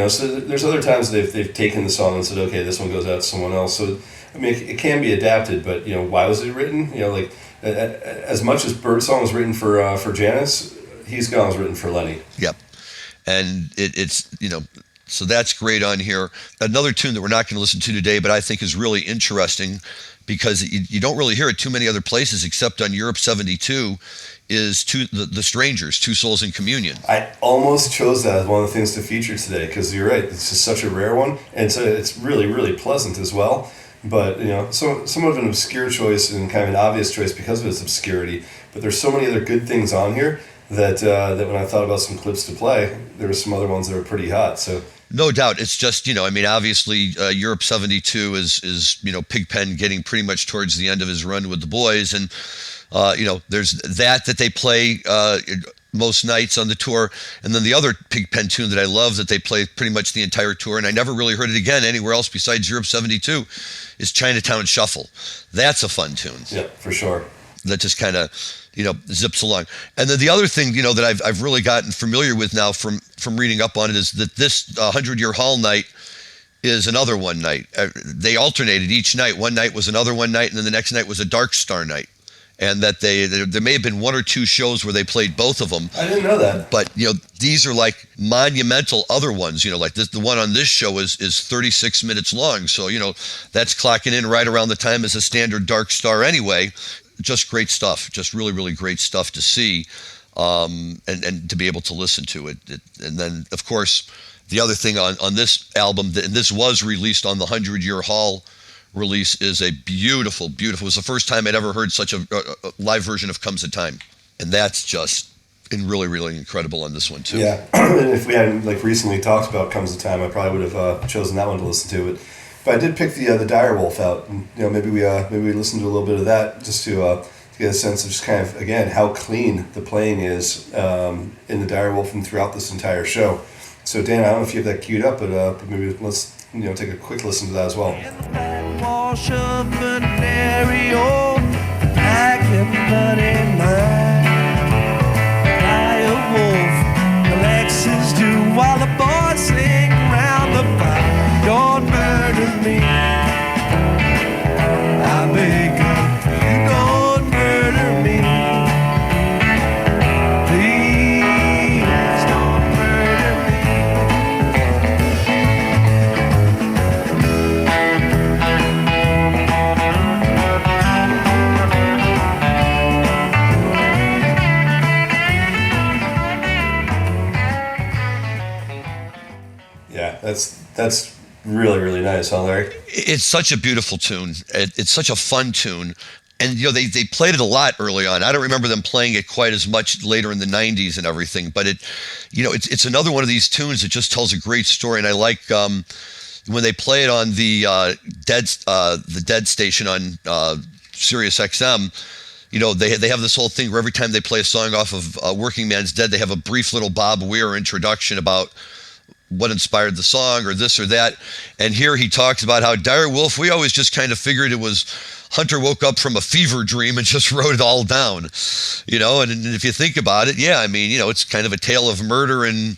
So there's other times they've taken the song and said, okay, this one goes out to someone else. So it can be adapted, but why was it written? Like as much as Birdsong was written for Janice, He's Gone was written for Lenny. Yep. And it's so that's great on here. Another tune that we're not going to listen to today, but I think is really interesting because you don't really hear it too many other places except on Europe 72, is the Strangers, Two Souls in Communion. I almost chose that as one of the things to feature today because you're right, it's just such a rare one, and it's really, really pleasant as well. But somewhat of an obscure choice and kind of an obvious choice because of its obscurity. But there's so many other good things on here that when I thought about some clips to play, there were some other ones that were pretty hot. So no doubt, it's just obviously Europe 72 is Pigpen getting pretty much towards the end of his run with the boys, and there's that they play most nights on the tour. And then the other Pigpen tune that I love that they play pretty much the entire tour, and I never really heard it again anywhere else besides Europe 72, is Chinatown Shuffle. That's a fun tune. Yeah, for sure. That just kind of, zips along. And then the other thing, that I've really gotten familiar with now from reading up on it is that this 100-year Hall night is another one night. They alternated each night. One night was another one night, and then the next night was a Dark Star night. And that there may have been one or two shows where they played both of them. I didn't know that. But these are like monumental other ones. Like this, the one on this show is 36 minutes long. So that's clocking in right around the time as a standard Dark Star anyway. Just great stuff. Just really, really great stuff to see, and to be able to listen to it. And then of course the other thing on this album, and this was released on the 100-year Hall release, is a beautiful, beautiful. It was the first time I'd ever heard such a live version of Comes a Time, and that's just really, really incredible on this one too. Yeah, if we hadn't recently talked about Comes a Time, I probably would have chosen that one to listen to. But I did pick the Direwolf out, and maybe we listen to a little bit of that just to get a sense of just kind of again how clean the playing is in the Direwolf and throughout this entire show. So Dan, I don't know if you have that queued up, but maybe let's take a quick listen to that as well. Wash of venereal, black and bloody mine. Dire wolf, Alexis do while the boys sing round the fire. Don't murder me, I beg you, don't murder me. Please don't murder me. Yeah, that's really, really nice, huh, Larry? It's such a beautiful tune. It's such a fun tune. And, they played it a lot early on. I don't remember them playing it quite as much later in the 90s and everything. But it's another one of these tunes that just tells a great story. And I like when they play it on the Dead station on Sirius XM. They have this whole thing where every time they play a song off of Working Man's Dead, they have a brief little Bob Weir introduction about what inspired the song or this or that. And here he talks about how Dire Wolf, we always just kind of figured it was Hunter woke up from a fever dream and just wrote it all down, and if you think about it, yeah, I mean, it's kind of a tale of murder and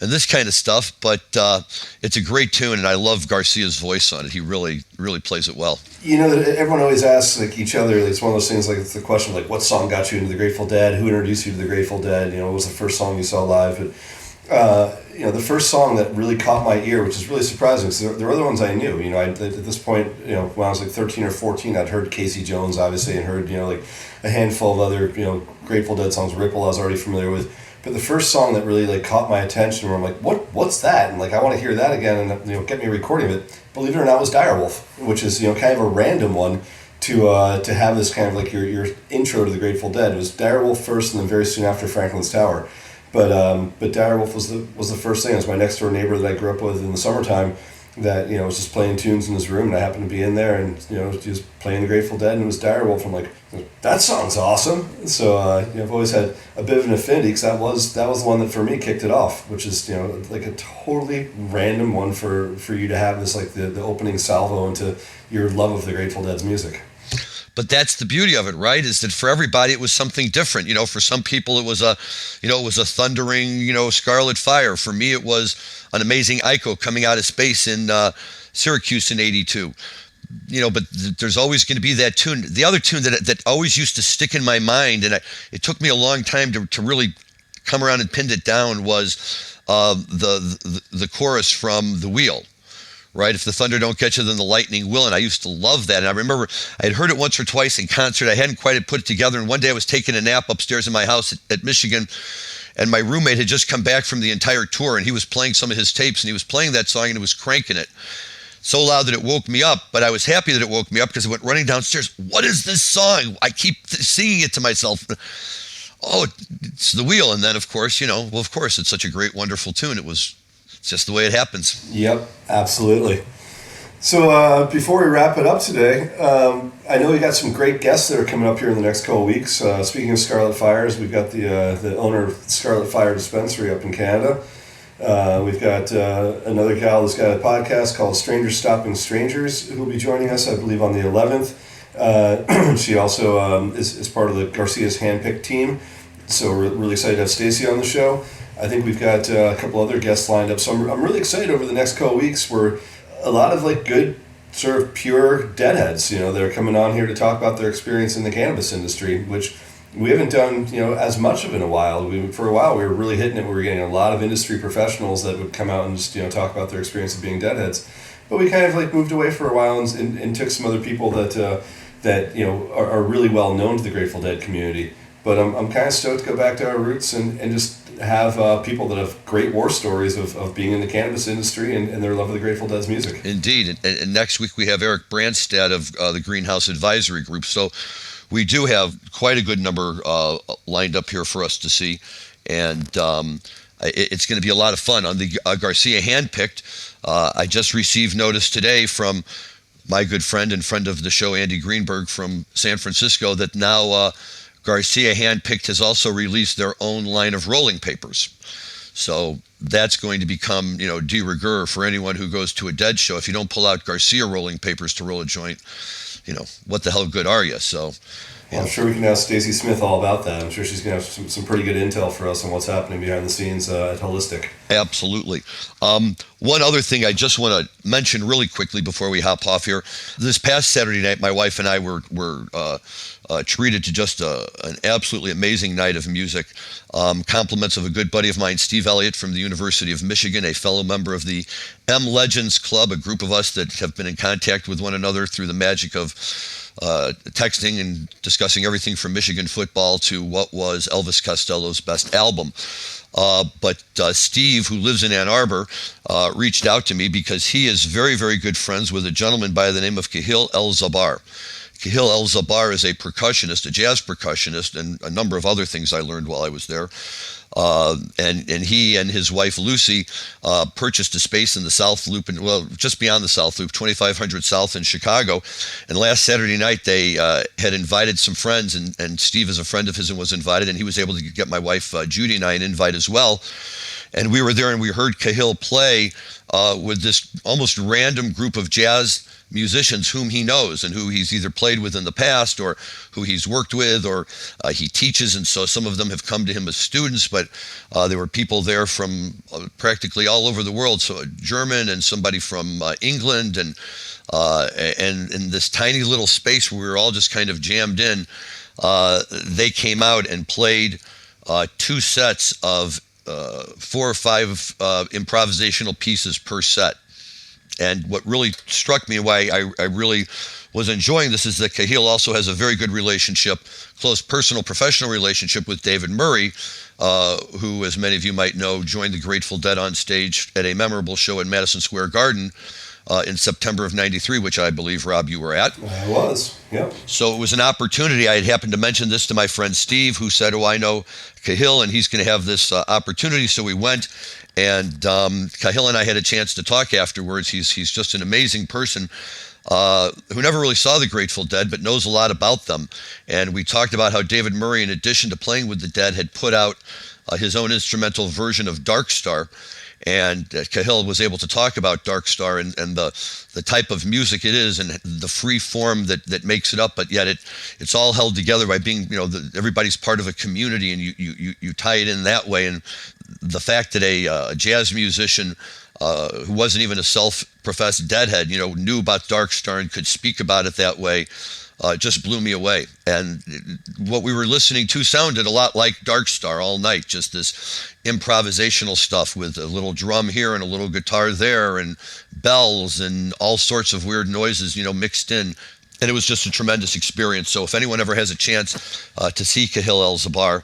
this kind of stuff, but it's a great tune, and I love Garcia's voice on it. He really, really plays it well. Everyone always asks each other, it's one of those things, it's the question what song got you into the Grateful Dead? Who introduced you to the Grateful Dead? What was the first song you saw live? But the first song that really caught my ear, which is really surprising, because there were other ones I knew. At this point, when I was 13 or 14, I'd heard Casey Jones, obviously, and heard, a handful of other, Grateful Dead songs. Ripple I was already familiar with. But the first song that really, caught my attention, where I'm like, what's that? And, I want to hear that again, and, get me a recording of it. Believe it or not, was Direwolf, which is, kind of a random one to have this kind of, your intro to the Grateful Dead. It was Direwolf first, and then very soon after Franklin's Tower. But Direwolf was the first thing. It was my next door neighbor that I grew up with in the summertime that was just playing tunes in his room, and I happened to be in there, and he was playing the Grateful Dead, and it was Direwolf. I'm like, that song's awesome. So I've always had a bit of an affinity, because that was the one that for me kicked it off, which is a totally random one for you to have this the opening salvo into your love of the Grateful Dead's music. But that's the beauty of it, right? Is that for everybody it was something different. For some people it was a thundering, Scarlet Fire. For me it was an amazing Ico coming out of space in Syracuse in '82. But there's always going to be that tune. The other tune that always used to stick in my mind, and it took me a long time to really come around and pinned it down, was the chorus from The Wheel. Right, if the thunder don't catch you, then the lightning will. And I used to love that. And I remember I had heard it once or twice in concert. I hadn't quite put it together. And one day I was taking a nap upstairs in my house at Michigan, and my roommate had just come back from the entire tour, and he was playing some of his tapes, and he was playing that song, and he was cranking it so loud that it woke me up. But I was happy that it woke me up, because I went running downstairs. What is this song? I keep singing it to myself. Oh, it's The Wheel. And then, of course, of course, it's such a great, wonderful tune. It's just the way it happens. Yep, absolutely. So before we wrap it up today, I know we got some great guests that are coming up here in the next couple of weeks. Speaking of Scarlet Fires, we've got the owner of Scarlet Fire Dispensary up in Canada. We've got another gal that's got a podcast called Strangers Stopping Strangers, who will be joining us, I believe, on the 11th. She also is part of the Garcia's Handpicked team, so we're really excited to have Stacy on the show. I think we've got a couple other guests lined up, so I'm really excited over the next couple of weeks. We're a lot of like good sort of pure deadheads, that are coming on here to talk about their experience in the cannabis industry, which we haven't done, as much of in a while. For a while, we were really hitting it. We were getting a lot of industry professionals that would come out and just, talk about their experience of being deadheads. But we kind of like moved away for a while and took some other people that are really well known to the Grateful Dead community. But I'm kind of stoked to go back to our roots and just have people that have great war stories of being in the cannabis industry and their love of the Grateful Dead's music. Indeed. And next week we have Eric Brandstad of the Greenhouse Advisory Group. So we do have quite a good number lined up here for us to see. And it's going to be a lot of fun. On the Garcia Handpicked, I just received notice today from my good friend and friend of the show, Andy Greenberg from San Francisco, that now Garcia Handpicked has also released their own line of rolling papers. So that's going to become, de rigueur for anyone who goes to a Dead show. If you don't pull out Garcia rolling papers to roll a joint, what the hell good are you? So, well, I'm sure we can ask Stacey Smith all about that. I'm sure she's going to have some pretty good intel for us on what's happening behind the scenes at Holistic. Absolutely. One other thing I just want to mention really quickly before we hop off here. This past Saturday night, my wife and I were treated to just an absolutely amazing night of music. Compliments of a good buddy of mine, Steve Elliott from the University of Michigan, a fellow member of the M Legends Club, a group of us that have been in contact with one another through the magic of texting and discussing everything from Michigan football to what was Elvis Costello's best album. But Steve, who lives in Ann Arbor, reached out to me because he is very, very good friends with a gentleman by the name of Kahil El-Zabar. Kahil El-Zabar is a percussionist, a jazz percussionist, and a number of other things I learned while I was there. And he and his wife Lucy purchased a space in the South Loop, just beyond the South Loop, 2500 South in Chicago. And last Saturday night they had invited some friends, and Steve is a friend of his and was invited, and he was able to get my wife Judy and I an invite as well. And we were there and we heard Kahil play with this almost random group of jazz musicians whom he knows and who he's either played with in the past or who he's worked with or he teaches, and so some of them have come to him as students, but there were people there from practically all over the world, so a German and somebody from England, and in this tiny little space where we were all just kind of jammed in, they came out and played 2 sets of 4 or 5 improvisational pieces per set. And what really struck me, why I really was enjoying this, is that Kahil also has a very good relationship, close personal, professional relationship with David Murray, who, as many of you might know, joined the Grateful Dead on stage at a memorable show in Madison Square Garden in September of '93, which I believe, Rob, you were at. I was, yeah. So it was an opportunity. I had happened to mention this to my friend Steve, who said, I know Kahil, and he's going to have this opportunity. So we went, and Kahil and I had a chance to talk afterwards. He's just an amazing person who never really saw the Grateful Dead, but knows a lot about them. And we talked about how David Murray, in addition to playing with the Dead, had put out his own instrumental version of Dark Star. And Kahil was able to talk about Dark Star and the type of music it is and the free form that makes it up, but yet it's all held together by being, everybody's part of a community, and you tie it in that way. And the fact that a jazz musician who wasn't even a self-professed Deadhead, knew about Dark Star and could speak about it that way, just blew me away. And what we were listening to sounded a lot like Dark Star all night, just this improvisational stuff with a little drum here and a little guitar there and bells and all sorts of weird noises, mixed in. And it was just a tremendous experience. So if anyone ever has a chance to see Kahil El-Zabar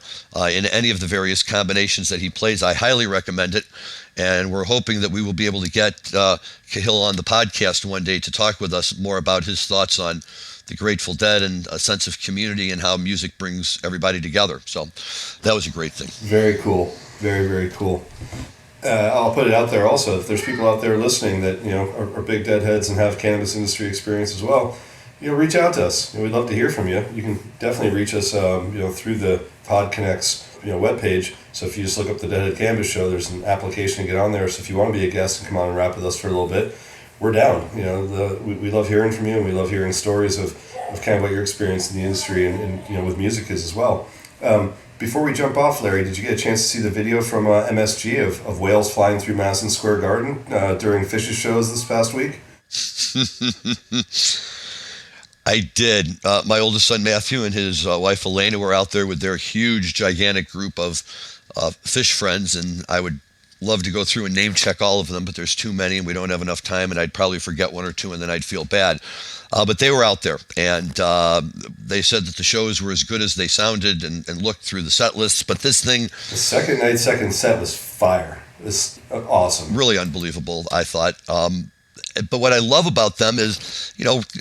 in any of the various combinations that he plays, I highly recommend it. And we're hoping that we will be able to get Kahil on the podcast one day to talk with us more about his thoughts on the Grateful Dead and a sense of community and how music brings everybody together. So that was a great thing. Very cool. Very, very cool. I'll put it out there also. If there's people out there listening that are big deadheads and have cannabis industry experience as well, reach out to us. We'd love to hear from you. You can definitely reach us, through the PodConx webpage. So if you just look up the Deadhead Cannabis Show, there's an application to get on there. So if you want to be a guest and come on and rap with us for a little bit, we're down. We love hearing from you, and we love hearing stories of kind of what your experience in the industry and with music is as well. Before we jump off, Larry, did you get a chance to see the video from MSG of whales flying through Madison Square Garden during Fish's shows this past week? I did. My oldest son Matthew and his wife Elena were out there with their huge, gigantic group of fish friends, and I would love to go through and name check all of them, but there's too many and we don't have enough time, and I'd probably forget one or two and then I'd feel bad. But they were out there, and they said that the shows were as good as they sounded and looked through the set lists. But this thing... The second night, second set was fire. It was awesome. Really unbelievable, I thought. But what I love about them is,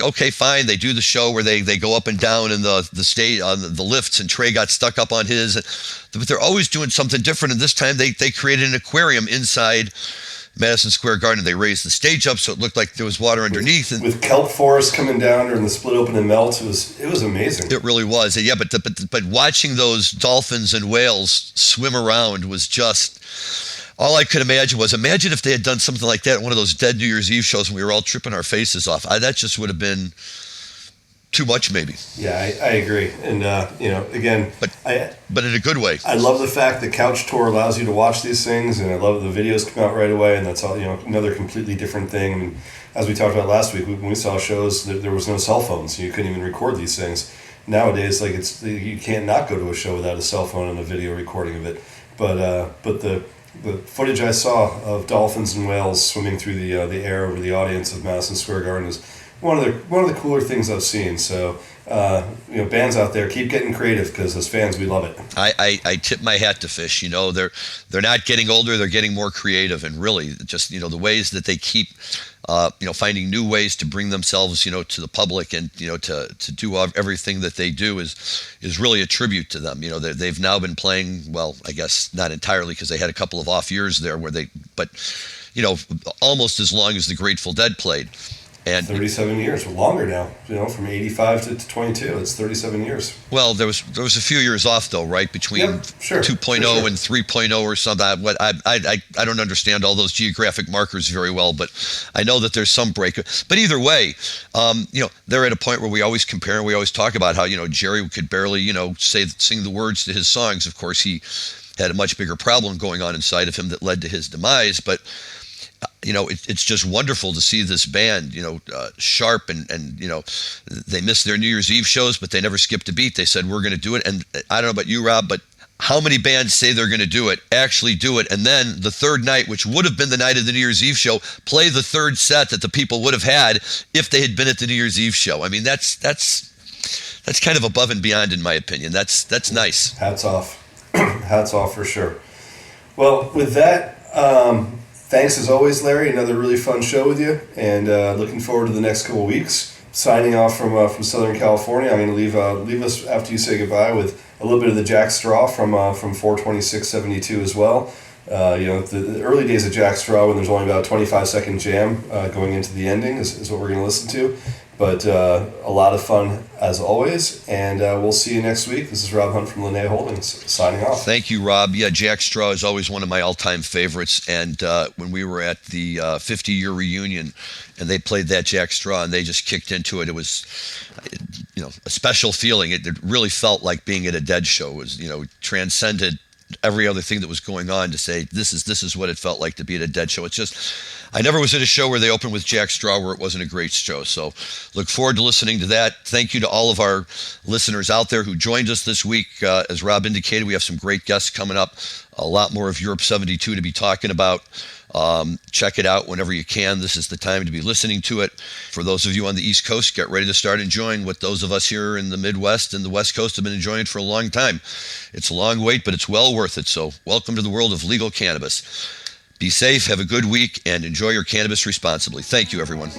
okay, fine, they do the show where they go up and down in the stage on the lifts, and Trey got stuck up on his. But they're always doing something different, and this time they created an aquarium inside Madison Square Garden. They raised the stage up so it looked like there was water underneath. With kelp forest coming down during the split open and melt, it was amazing. It really was. Yeah, but watching those dolphins and whales swim around was just... All I could imagine if they had done something like that at one of those dead New Year's Eve shows and we were all tripping our faces off. That just would have been too much, maybe. Yeah, I agree. And, again... But in a good way. I love the fact that Couch Tour allows you to watch these things, and I love that the videos come out right away, and that's all, another completely different thing. I mean, as we talked about last week, when we saw shows, there was no cell phones, so you couldn't even record these things. Nowadays, you can't not go to a show without a cell phone and a video recording of it. But the footage I saw of dolphins and whales swimming through the air over the audience of Madison Square Garden is one of the cooler things I've seen. So, bands out there, keep getting creative, because as fans, we love it. I tip my hat to Fish. They're not getting older; they're getting more creative, and really, just the ways that they keep, finding new ways to bring themselves, to the public, and to do everything that they do is really a tribute to them. They've now been playing, well, I guess not entirely, because they had a couple of off years there but almost as long as the Grateful Dead played. And 37 years, or longer now. From 85 to 22, it's 37 years. Well, there was a few years off though, right? Between 2.0 and 3.0 or something. What I don't understand all those geographic markers very well, but I know that there's some break. But either way, they're at a point where we always compare and we always talk about how Jerry could barely sing the words to his songs. Of course, he had a much bigger problem going on inside of him that led to his demise, but. It's just wonderful to see this band, sharp and they missed their New Year's Eve shows, but they never skipped a beat. They said, we're going to do it. And I don't know about you, Rob, but how many bands say they're going to do it, actually do it, and then the third night, which would have been the night of the New Year's Eve show, play the third set that the people would have had if they had been at the New Year's Eve show? I mean, that's kind of above and beyond, in my opinion. That's nice. Hats off. Hats off for sure. Well, with that, thanks as always, Larry. Another really fun show with you, and looking forward to the next couple of weeks. Signing off from Southern California. I'm going to leave us after you say goodbye with a little bit of the Jack Straw from 42672 as well. The early days of Jack Straw, when there's only about a 25-second jam going into the ending, is what we're going to listen to. But a lot of fun as always, and we'll see you next week. This is Rob Hunt from Linnaea Holdings, signing off. Thank you, Rob. Yeah, Jack Straw is always one of my all-time favorites, and when we were at the 50-year reunion, and they played that Jack Straw, and they just kicked into it, it was, a special feeling. It really felt like being at a Dead show. It was, transcended every other thing that was going on to say, this is what it felt like to be at a Dead show. It's just... I never was at a show where they opened with Jack Straw where it wasn't a great show. So look forward to listening to that. Thank you to all of our listeners out there who joined us this week. As Rob indicated, we have some great guests coming up. A lot more of Europe 72 to be talking about. Check it out whenever you can. This is the time to be listening to it. For those of you on the East Coast, get ready to start enjoying what those of us here in the Midwest and the West Coast have been enjoying for a long time. It's a long wait, but it's well worth it. So welcome to the world of legal cannabis. Be safe, have a good week, and enjoy your cannabis responsibly. Thank you, everyone.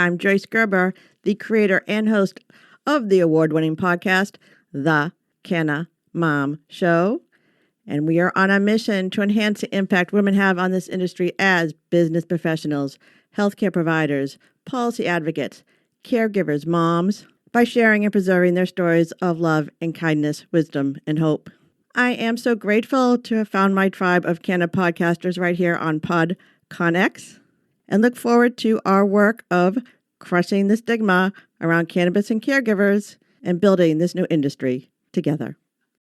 I'm Joyce Gerber, the creator and host of the award-winning podcast, The Canna Mom Show. And we are on a mission to enhance the impact women have on this industry as business professionals, healthcare providers, policy advocates, caregivers, moms, by sharing and preserving their stories of love and kindness, wisdom, and hope. I am so grateful to have found my tribe of Canna podcasters right here on PodConx, and look forward to our work of crushing the stigma around cannabis and caregivers and building this new industry together.